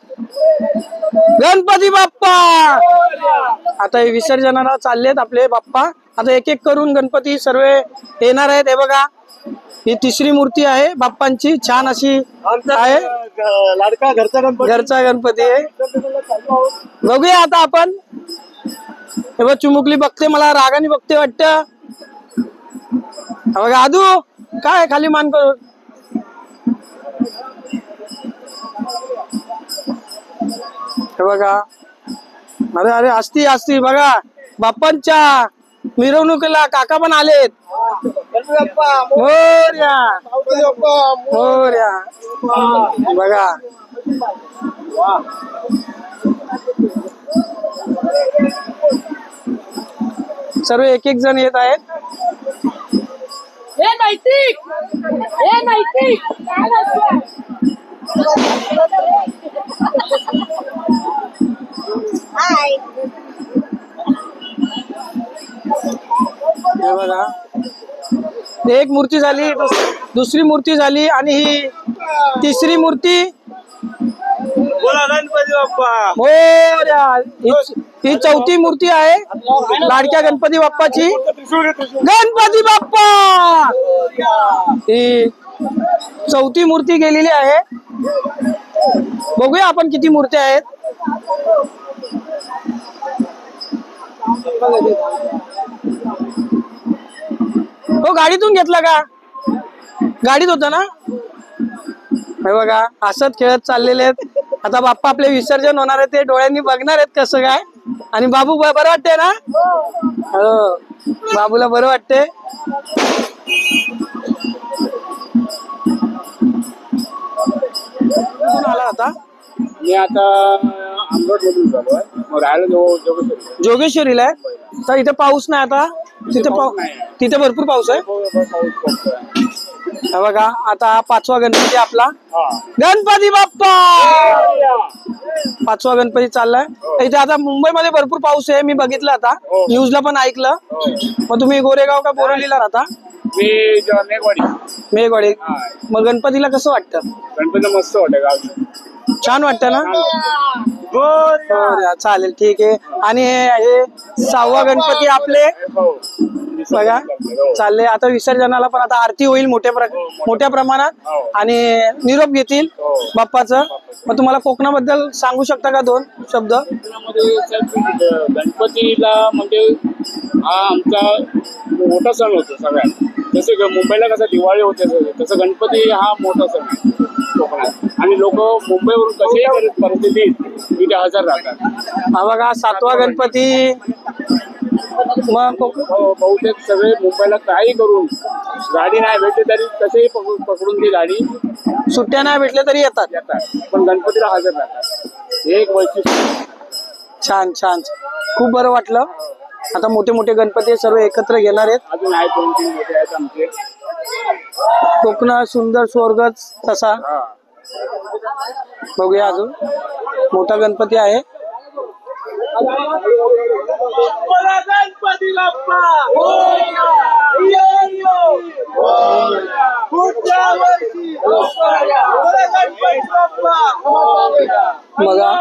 S1: गणपती बाप्पा. आता हे विसर्जनाला चाललेत आपले बाप्पा. आता एक एक करून गणपती सर्व येणार आहेत. हे बघा, ही तिसरी मूर्ती आहे बाप्पांची. छान अशी आहे.
S2: लाडका
S1: घरचा गणपती आहे. बघूया आता आपण. हे बघ, चिमुकली बघते, मला रागाने बघते वाटतं. बघा आदू काय खाली मान करून. हे बघा, अरे अरे असती असती बघा. बाप्पांच्या मिरवणुकीला काका पण आलेत. मोरया मोरया. बघा सर्व एक एक जण येत आहेत.
S4: हे नैतिक, हे नैतिक. हाय.
S1: हे बघा, एक मूर्ती झाली, दुसरी मूर्ती झाली आणि ही तिसरी मूर्ती.
S2: बोला गणपती बाप्पा.
S1: मोरया. ही चौथी मूर्ती आहे लाडक्या गणपती बाप्पाची. गणपती बाप्पा. ही चौथी मूर्ती गेलेली आहे. बघूया आपण किती मूर्त्या आहेत. हो, गाडीतून घेतला का? गाडीत होता ना. हे बघा, हसत खेळत चाललेले आहेत. आता बाप्पा आपले विसर्जन होणार आहे, ते डोळ्यांनी बघणार आहेत कसं काय. आणि बाबू बरं वाटतंय ना? हो, बाबूला बरं वाटतंय. कुठून आला आता?
S2: मी आता आंबट मधून झालो आहे. मग राहायला
S1: जोगेश्वरीला आहे. तर इथे पाऊस नाही आता. तिथे भरपूर पाऊस आहे. हे बघा, आता पाचवा गणपती आपला. गणपती बाप्पा. पाचवा गणपती चाललाय. इथे आता मुंबईमध्ये भरपूर पाऊस आहे, मी बघितलं आता, न्यूजला पण ऐकलं. मग तुम्ही गोरेगाव का बोरिवलीला राहता? मेघवाडी. मग गणपतीला कसं वाटतं?
S2: गणपती मस्त वाटतं.
S1: छान वाटतं ना? चालेल, ठीक आहे. आणि हे 6वा गणपती आपले बघा चालले. आता विसर्जनाला पण आता आरती होईल मोठ्या प्रमाणात आणि निरोप घेतील बाप्पाचं. मग तुम्हाला कोकणाबद्दल सांगू शकता का 2 शब्द?
S2: गणपतीला म्हणजे हा आमचा मोठा सण होतो सगळ्यात. जसे मुंबईला कसं दिवाळी होते तसं गणपती हा मोठा सण आहे कोकणात. आणि लोक मुंबईवरून कसेही परिस्थितीत तिथे हजर राहतात.
S1: हा बघा 7वा गणपती. मग
S2: बहुतेक सगळे मुंबईला काही करून गाडी नाही भेटली तरी कसेही पकडून ती गाडी,
S1: सुट्ट्या नाही भेटल्या तरी येतात,
S2: पण गणपतीला हजर राहतात. हे एक वैशिष्ट्य.
S1: छान छान, खूप बरं वाटलं. आता मोठे मोठे गणपती सर्व एकत्र घेणार आहेत.
S2: अजून आहेत 2-3 मोठे आहेत आमचे.
S1: कोकणात सुंदर स्वर्गच तसा. बघूया, अजून मोठा गणपती आहे. बघा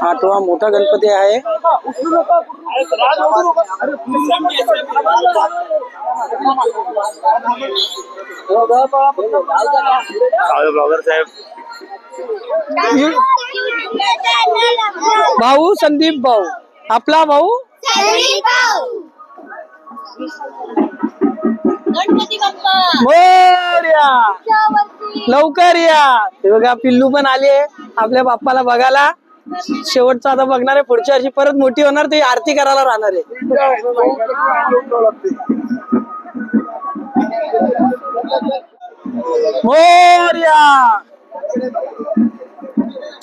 S1: 8वा मोठा गणपती आहे.
S2: ब्लॉगर साहेब,
S1: भाऊ संदीप भाऊ, आपला भाऊ
S4: गणपती बाप्पा
S1: मोरया. लवकर या. हे बघा, पिल्लू पण आले आपल्या बाप्पाला बघायला. शेवटचं आता बघणार आहे. पुढच्या वर्षी परत मोठी होणार, ती आरती करायला राहणार आहे. मोरया.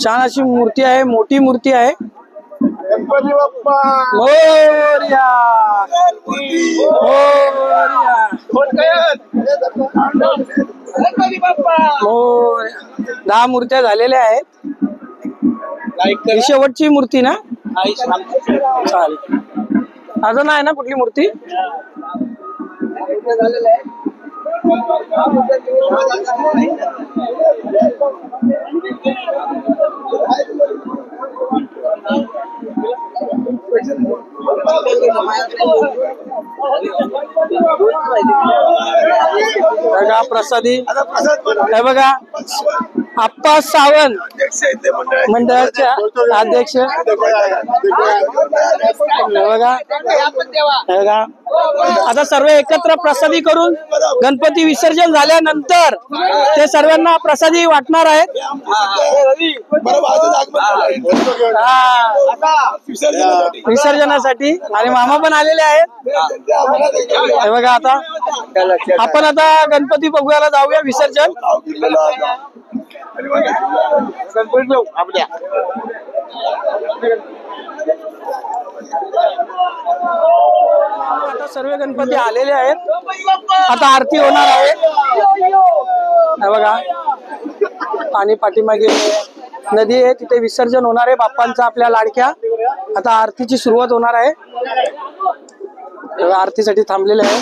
S1: छान अशी मूर्ती आहे, मोठी मूर्ती आहे.
S2: गणपती बाप्पा
S1: मोरया मोरया.
S2: गणपती बाप्पा.
S1: मोरया. 10 मूर्त्या झालेल्या आहेत. ही शेवटची मूर्ती ना? चालेल. अजून आहे ना कुठली मूर्ती? बघा प्रसादी, हे बघा आप्पा सावंत मंडळाचे अध्यक्ष, हे बघा आता सर्व एकत्र प्रसादी करून गणपती विसर्जन झाल्यानंतर ते सर्वांना प्रसादी वाटणार आहेत. विसर्जनासाठी आणि मामा पण आलेले आहेत. हे बघा आता आपण आता गणपती बघायला जाऊया विसर्जन. आता सर्व गणपती आलेले आहेत. आता आरती होणार आहे. हे बघा पाणी पाठीमागे नदी आहे, तिथे विसर्जन होणार आहे बाप्पांचा आपल्या लाडक्या. आता आरतीची सुरुवात होणार आहे. आरतीसाठी थांबलेले आहे.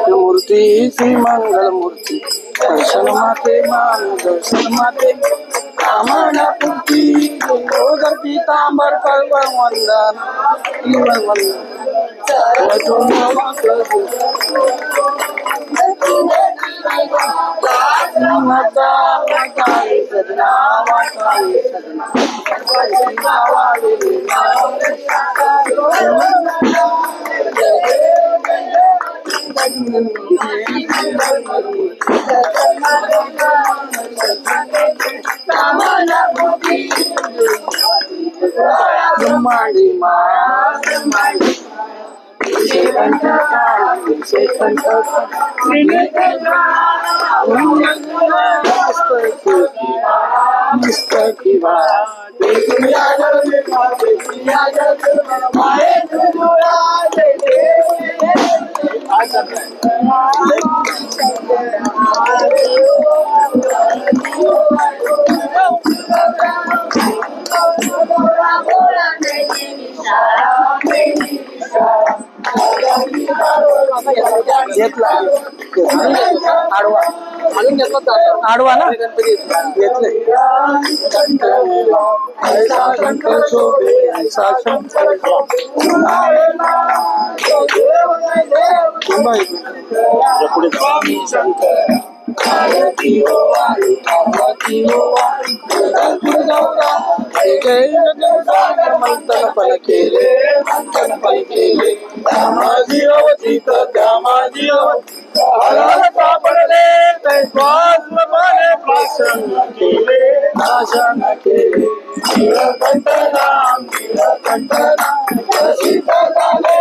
S1: मूर्ती श्री मंगल मूर्ती दर्शन माते मान दर्शन माते कामना पूर्ती गोदर पीतांबर पर्व वंदन आडवा ना घेतले मंथन केले सापडले ते स्वात्मपणे प्रसन्न केले भाषण केले नीलकंठराम नीलकंठराम प्रसिद्ध झाले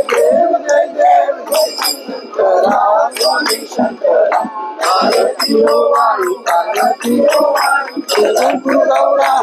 S1: देव जय देव शंकरा स्वामी शंकरा आरती हो वाणी आरती हो वाणी जगद्गुरु गौरा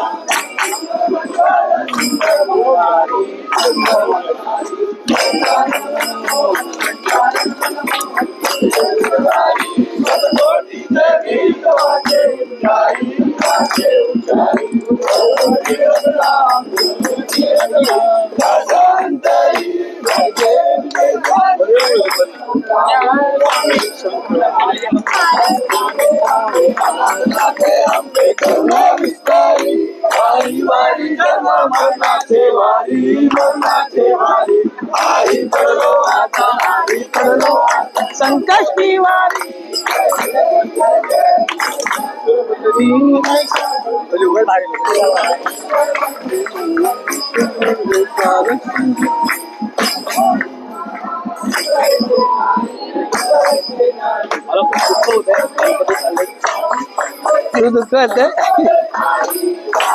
S1: संकष्टी वारी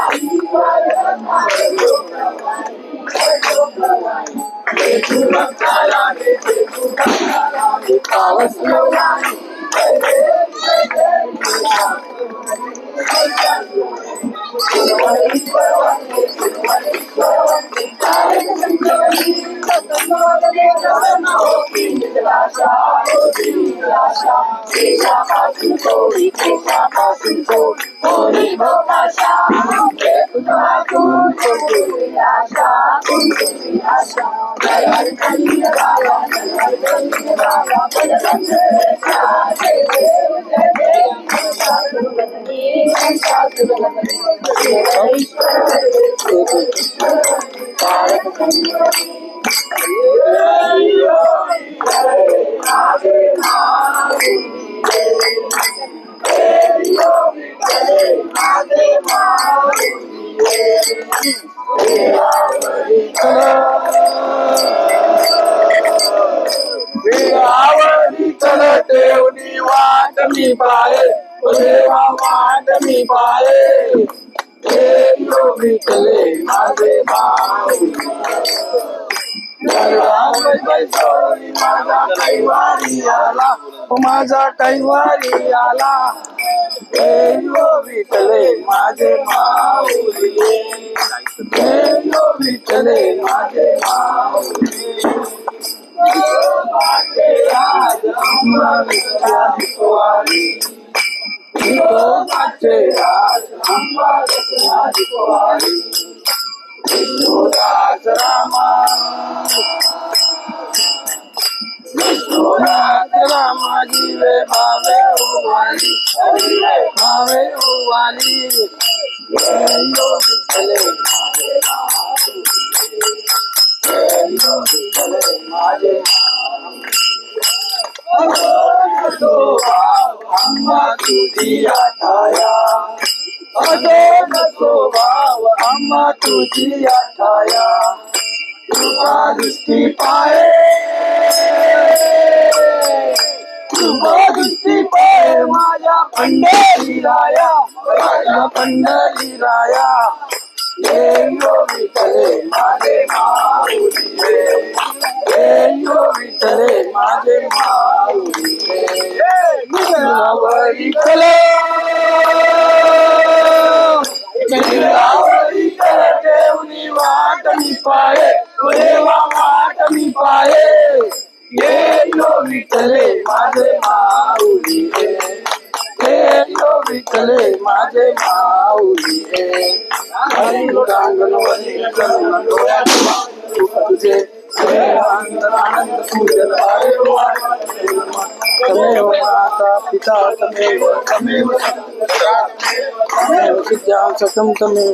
S1: दुःख देवनी वाट मी पाये देवा वाट मी पाये विठले माझे माझा कैवारी आला माझा कैवारी आला विठले माझे माऊली विठले माझे माऊली रामा जीवे भावे ओवाली भावे ओवाली माझे अम्मा तुझी आठाया भाव अम्मा तुझी आठाया कृपा दृष्टी पाये कृपा दृष्टी पाये माझ्या पंढरी राया माझ्या पंढरी राया विठले माझे माऊली विठले माझे माऊली विठले देवनी वाट मी पाये देवा वाट मी पाये विठले माझे माऊली विठले माझे माऊली तुझे आनंद पूजन तमेव माता पिता तमेव तमेव तमेव विद्यां सतम तमेव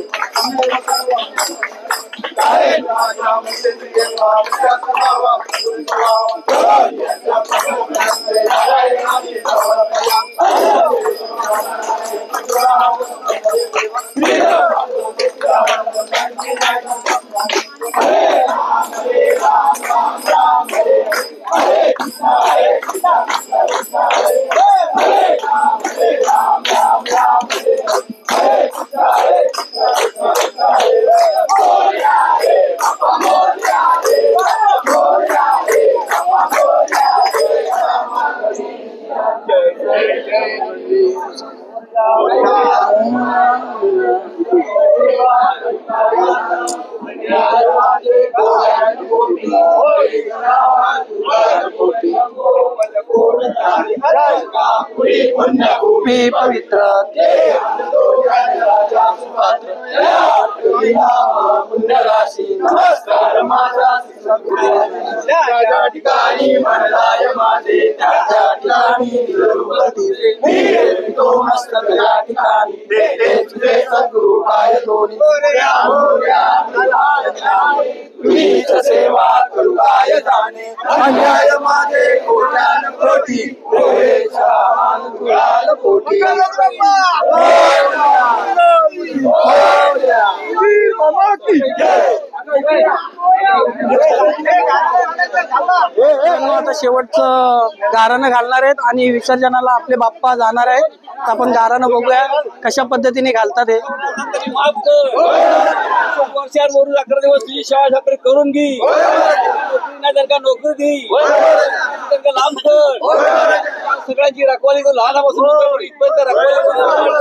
S1: भूमी पवित्र पुण्यराशी नमस्कार माझा त्या ठिकाणी म्हणलाय माझे त्या ठिकाणी तो मस्तक या ठिकाणी तुझे सद्गुरु पाय दोन्ही तुझीच सेवा करू काय जाणे अन्याय माझे कोट्यान कोटी तुळाल कोटी आता शेवटचं गाराणं घालणार आहेत आणि विसर्जनाला आपले बाप्पा जाणार आहेत. तर आपण गाराणं बघूया कशा पद्धतीने घालतात हे.
S2: वर्षात वरून 11 दिवस तुझी सेवा साखरी करून घे. जर का नोकरी दे तर का लांब कर. सगळ्यांची रखवाली करून लहानापासून इथपर्यंत रखवाली करून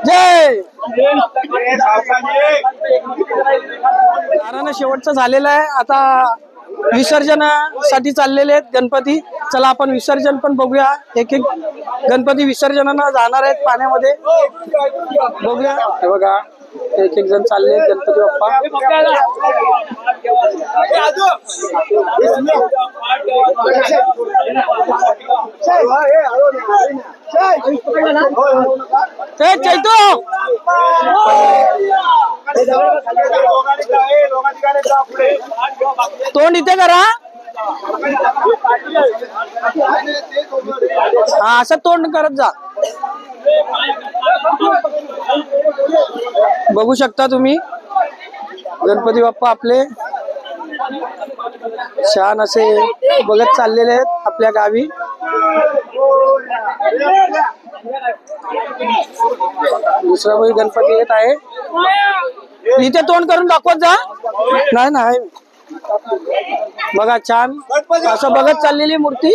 S1: जय. गाराणं शेवटचं झालेलं आहे. आता विसर्जनासाठी चाललेले आहेत गणपती. चला आपण विसर्जन पण बघूया. एक एक गणपती विसर्जनाला जाणार आहेत पाण्यामध्ये. बघूया. हे बघा एक एक जण चालले गणपती बाप्पा. चैतू तोंड इथे करा. हा असं तोंड करत जा. बघू शकता तुम्ही गणपती बाप्पा आपले छान असे बघत चाललेले आहेत आपल्या गावी. दुसरा बाई गणपती येत आहे. इथे तोंड करून दाखवत जा. नाही नाही बघा छान असं बघत चाललेली मूर्ती.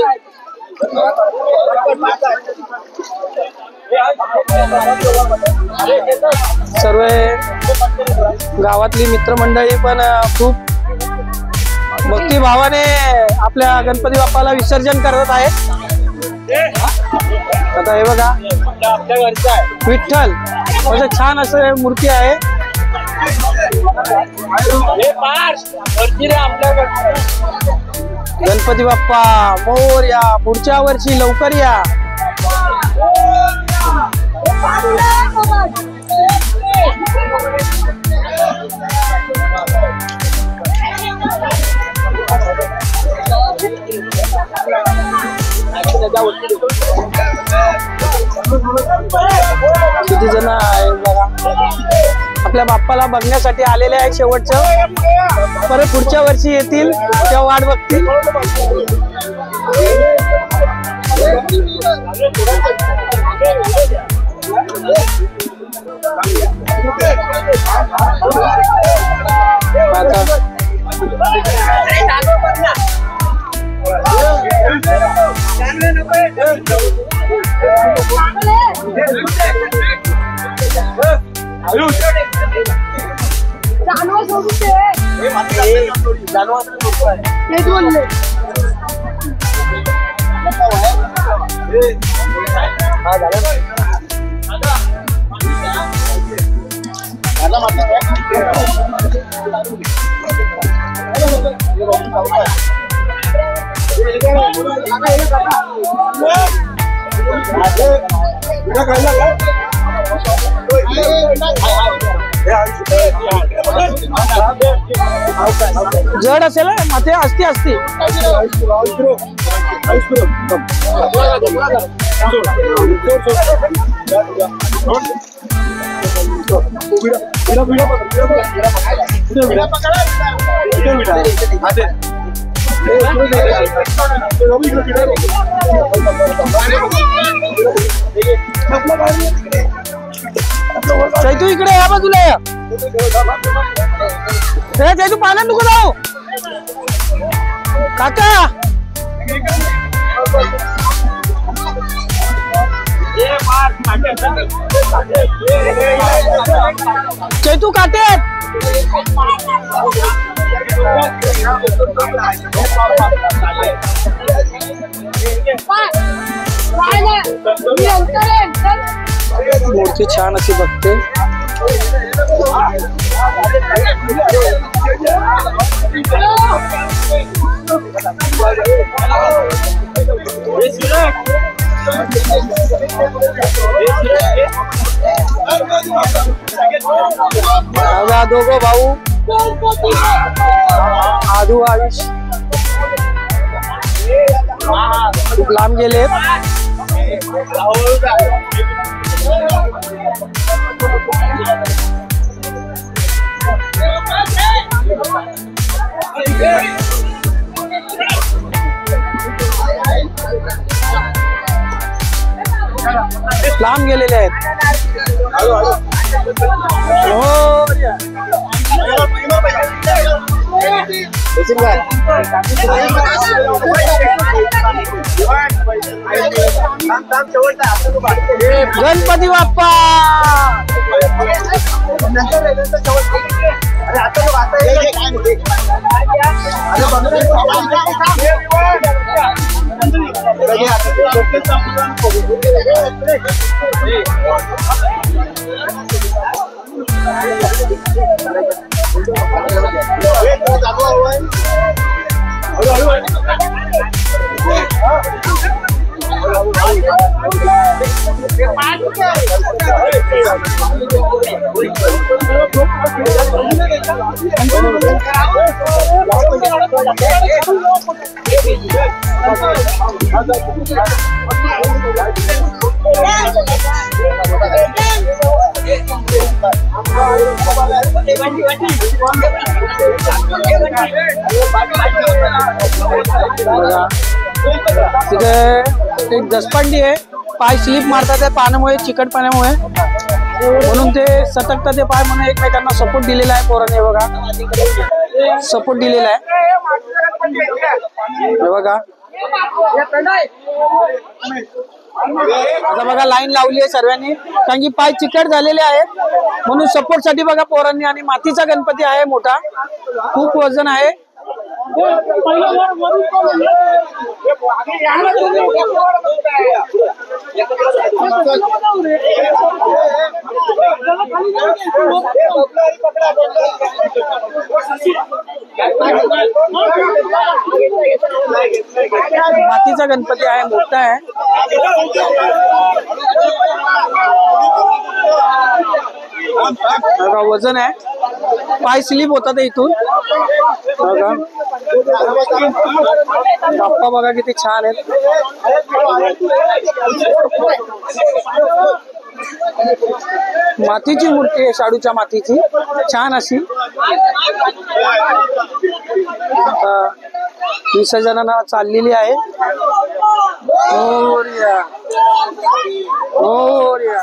S1: सर्व गावातली मित्रमंडळी पण खूप भक्तिभावाने आपल्या गणपती बाप्पाला विसर्जन करत आहेत. आता हे बघा विठ्ठल म्हणजे छान असं मूर्ती आहे. गणपती बाप्पा मोरया. पुढच्या वर्षी लवकर या. किती जण आहेत बघा आपल्या बाप्पाला बघण्यासाठी आलेले आहेत. शेवटचं परत पुढच्या वर्षी येतील तेव्हा वाट बघतील. जड असेल माथे असती असती. चैतू इकडे या बाजूला या. चैतू पाण्यात नको जाऊ काका. चैतू काटे. मूर्ती छान अशी बघते. दोघं भाऊ आधू आयुष खूप लांब गेले. लांब गेलेले आहेत. गणपती बाप्पा. तिथे एक दसपंडी आहे. पाय स्लिप मारतात आहे पाण्यामुळे, चिकट पाण्यामुळे, म्हणून ते सटकतात ते पाय, म्हणून एकमेकांना सपोर्ट दिलेला आहे पोरांनी. बघा सपोर्ट दिलेला आहे. बघा आता बघा लाईन लावली आहे सर्वांनी, कारण की पाय चिकट झालेले आहेत, म्हणून सपोर्ट साठी बघा पोरांनी. आणि मातीचा गणपती आहे मोठा, खूप वजन आहे. मातीचा गणपती आहे, मोठा आहे. वजन आहे, पाय स्लिप होतात इथून. बघा बाप्पा बघा किती छान आहेत. मातीची मूर्ती आहे, शाडूच्या मातीची, छान अशी. विसर्जनाला चाललेली आहे. मोरया मोरया.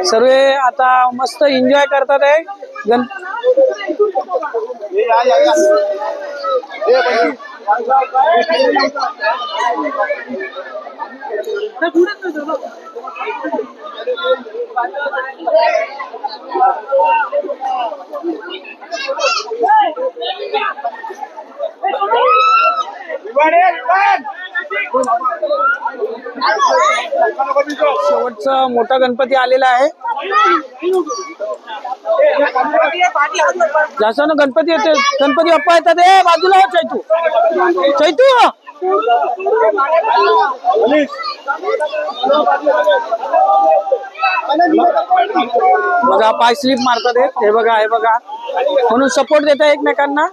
S1: सर्व आता मस्त एन्जॉय करतात आहे. शेवटचा मोठा गणपती आलेला आहे. जास्त गणपती येते, गणपती बाप्पा येतात. ए बाजूला हो चैतू, चैतू बघा पाय स्लिप मारतात. हे बघा, हे बघा, म्हणून सपोर्ट देत आहे एकमेकांना.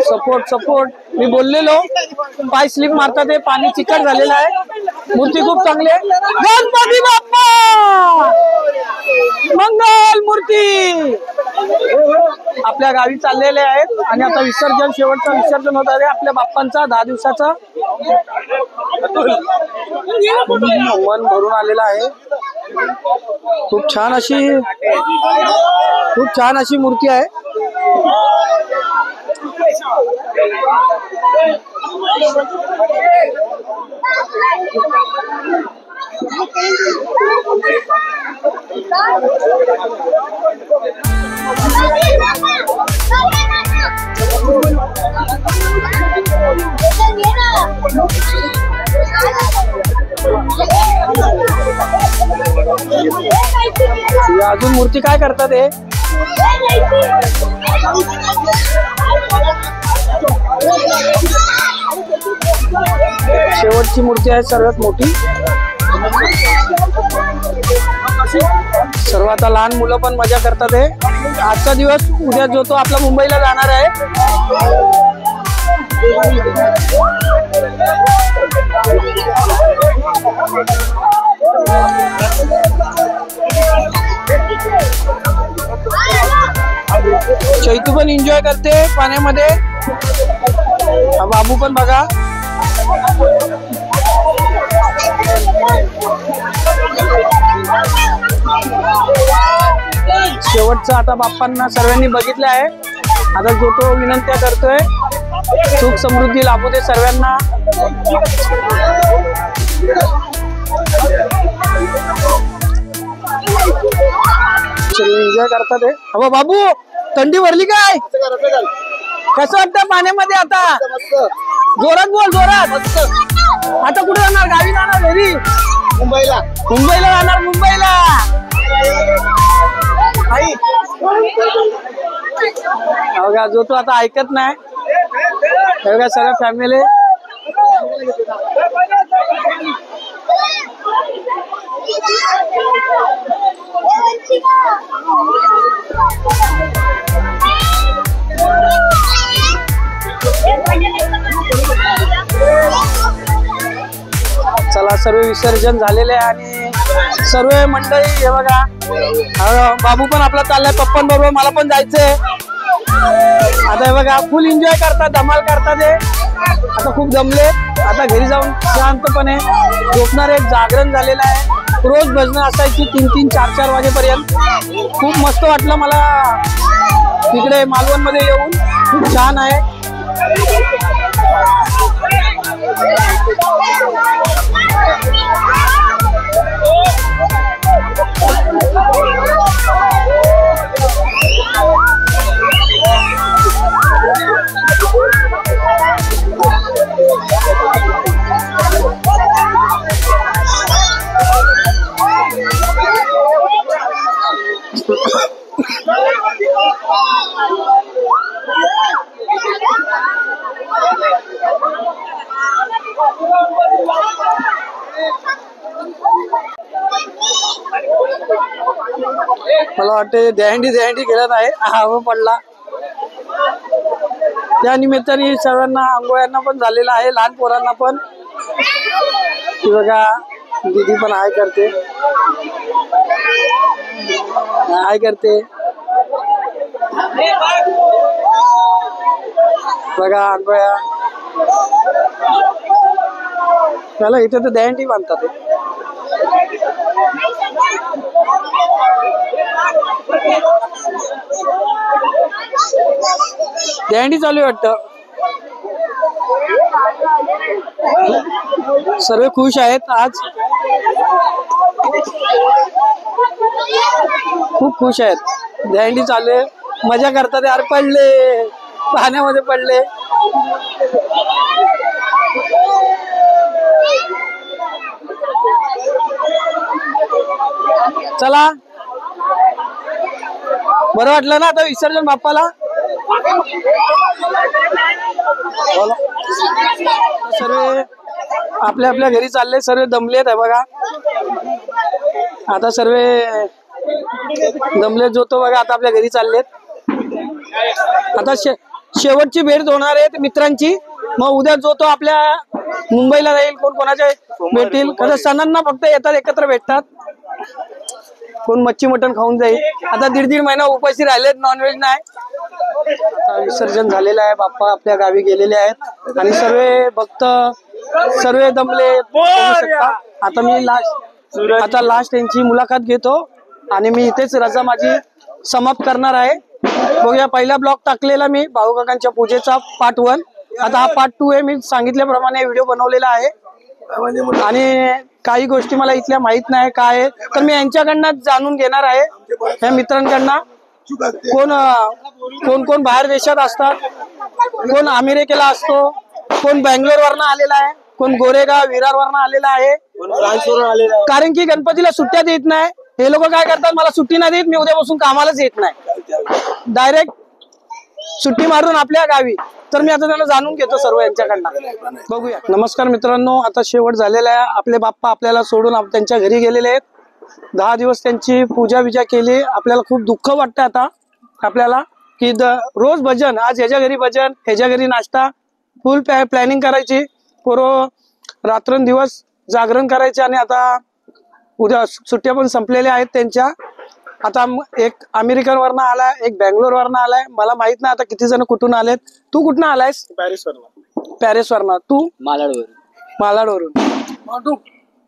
S1: सपोर्ट सपोर्ट मी बोललेलो, पाय स्लिप मारतात. हे पाणी चिकट झालेलं आहे. मूर्ती खूप चांगली आहे. गणपती बाप्पा मंगल मूर्ती आपल्या गावी चाललेले आहेत. आणि आता विसर्जन, शेवटचं विसर्जन होत आहे आपल्या बाप्पांचा 10 दिवसाचा. मन भरून आलेला आहे. खूप छान अशी मूर्ती आहे. अजून मूर्ती काय करतात हे? शेवटची मूर्ती आहे सर्वात मोठी. सर्व आता लहान मुलं पण मजा करतात आहे. आजचा दिवस उद्या जो तो आपला मुंबईला जाणार आहे. चैतू पण एन्जॉय करते पाण्यामध्ये. बाबू पण बघा. शेवटचं आता बाप्पांना सर्वांनी बघितलं आहे. आता जो तो विनंत्या करतोय सुख समृद्धी लाभू दे सर्वांना. एन्जॉय करतात आहे. अहो बाबू थंडी भरली काय? कसं वाटतं पाण्यामध्ये आता? जोरात बोल, जोरात. आता कुठे जाणार? गावी जाणार? घरी? मुंबईला. मुंबईला जाणार, मुंबईला. बघा जो तो आता ऐकत नाही. बघा सगळं फॅमिली. चला सर्व विसर्जन झालेले आहे आणि सर्व मंडळी हे बघा. बाबू पण आपला चाललाय पप्पांबरोबर. मला पण जायचंय. आता हे बघा फुल एन्जॉय करतात, धमाल करतात. आता खूप दमले. आता घरी जाऊन शांतपणे झोपणार आहे. जागरण झालेलं आहे. रोज भजनं असायची 3-3, 4-4 वाजेपर्यंत. खूप मस्त वाटलं मला तिकडे मालवण मध्ये येऊन. खूप छान आहे. मला वाटते दहंडी खेळत आहे. हवा पडला त्या निमित्ताने सर्वांना आंघोळ्यांना पण झालेला आहे. लहान पोरांना पण. बघा दीदी पण हाय करते, हाय करते. बघा आंघोळ्या. त्याला इथे तर दहंडी बांधतात. दहंडी चालू वाटतं. सर्व खुश आहेत आज. खूप खुश आहेत. दहंडी चालू आहे. मजा करतात यार. पडले पाण्यामध्ये पडले. चला बरं वाटलं ना आता विसर्जन बाप्पाला. सर्व आपल्या आपल्या घरी चालले. सर्व दमलेत आहे बघा. आता सर्व दमले जो तो बघा आता आपल्या घरी चाललेत. आता शेवटची भेट होणार आहे मित्रांची. मग उद्या जो तो आपल्या मुंबईला जाईल. कोण कोणाच्या भेटतील. कसं सणांना फक्त येतात, एकत्र भेटतात. कोण मच्छी मटण खाऊन जाईल. आता 1.5 महिना उपाशी राहिलेत, नॉनव्हेज नाही. आता विसर्जन झालेलं आहे. बाप्पा आपल्या गावी गेलेले आहेत आणि सर्व भक्त सर्व दमले. आता मी लास्ट यांची मुलाखत घेतो आणि मी इथेच रजा माझी समाप्त करणार आहे. बघूया पहिला ब्लॉग टाकलेला मी भाऊकाकांच्या पूजेचा पार्ट 1. आता हा पार्ट 2 आहे. मी सांगितल्याप्रमाणे व्हिडिओ बनवलेला आहे आणि काही गोष्टी मला इथल्या माहित नाही काय आहे, तर मी यांच्याकडनं जाणून घेणार आहे. या मित्रांकडनं कोण कोण बाहेर देशात असतात, कोण अमेरिकेला असतो, कोण बँगलोर वरनं आलेला आहे, कोण गोरेगाव विरार वरनं आलेला आहे. कारण की गणपतीला सुट्ट्या देत नाही. हे लोक काय करतात, मला सुट्टी नाही देत, मी उद्यापासून कामालाच येत नाही. डायरेक्ट सुट्टी मारून आपल्या गावी. तर मी आता त्यांना जाणून घेतो सर्व यांच्याकडनं, बघूया. नमस्कार मित्रांनो, आता शेवट झालेला आहे. आपले बाप्पा आपल्याला सोडून त्यांच्या घरी गेलेले आहेत. 10 दिवस त्यांची पूजा बिजा केली. आपल्याला खूप दुःख वाटतं आता आपल्याला की रोज भजन, आज ह्याच्या घरी भजन, ह्याच्या घरी नाश्ता, फुल प्लॅनिंग करायची, पूर्व रात्रंदिवस जागरण करायचे. आणि आता उद्या सुट्ट्या पण संपलेल्या आहेत त्यांच्या. आता एक अमेरिकेवरनं आलाय, एक बँगलोरवरनं आलाय. मला माहित नाही आता किती जण कुठून आलेत. तू कुठनं आलायस? पॅरिसवरनं. तू? मालाडवरून.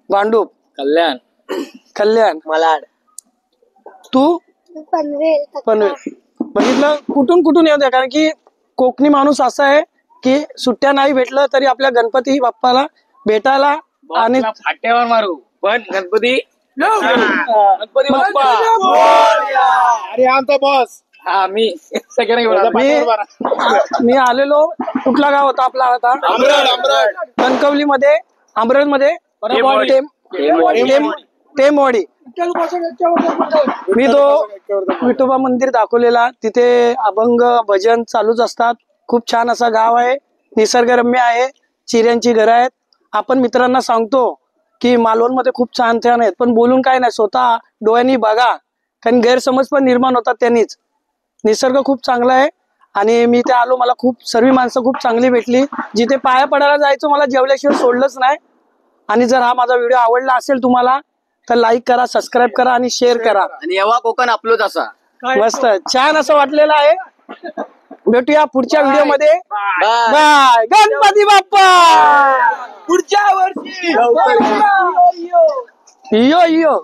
S1: भांडूप. कल्याण.
S5: मलाड.
S1: तू? पनवेल. बघितलं, कुठून येऊ द्या. कारण की कोकणी माणूस असा आहे की सुट्ट्या नाही भेटलं तरी आपल्या गणपती बाप्पाला भेटायला आणि
S5: फाट्यावर मारू, पण गणपती बाप्पा.
S2: अरे आमचा बॉस.
S5: हा, मी सगळ्यांना
S1: मी आलेलो. कुठला गाव होता आपला? आता कणकवली मध्ये, अमरेड मध्ये टेमवाडी. मी तो विठोबा मंदिर दाखवलेला, तिथे अभंग भजन चालूच असतात. खूप छान असं गाव आहे, निसर्गरम्य आहे, चिऱ्यांची घरं आहेत. आपण मित्रांना सांगतो की मालवण मध्ये खूप छान छान आहेत, पण बोलून काय नाही, स्वतः डोळ्यांनी बघा, कारण गैरसमज पण निर्माण होतात त्यांनीच. निसर्ग खूप चांगला आहे. आणि मी ते आलो, मला खूप सर्व माणसं खूप चांगली भेटली. जिथे पाया पडायला जायचो मला जेवल्याशिवाय सोडलंच नाही. आणि जर हा माझा व्हिडिओ आवडला असेल तुम्हाला तर लाईक करा, सबस्क्राईब करा आणि शेअर करा.
S5: आणि एव्हा कोकण अपलोड असा
S1: मस्त छान असं वाटलेलं आहे. भेटूया पुढच्या व्हिडिओ मध्ये. बाय. गणपती बाप्पा
S5: पुढच्या वर्षी
S1: यो.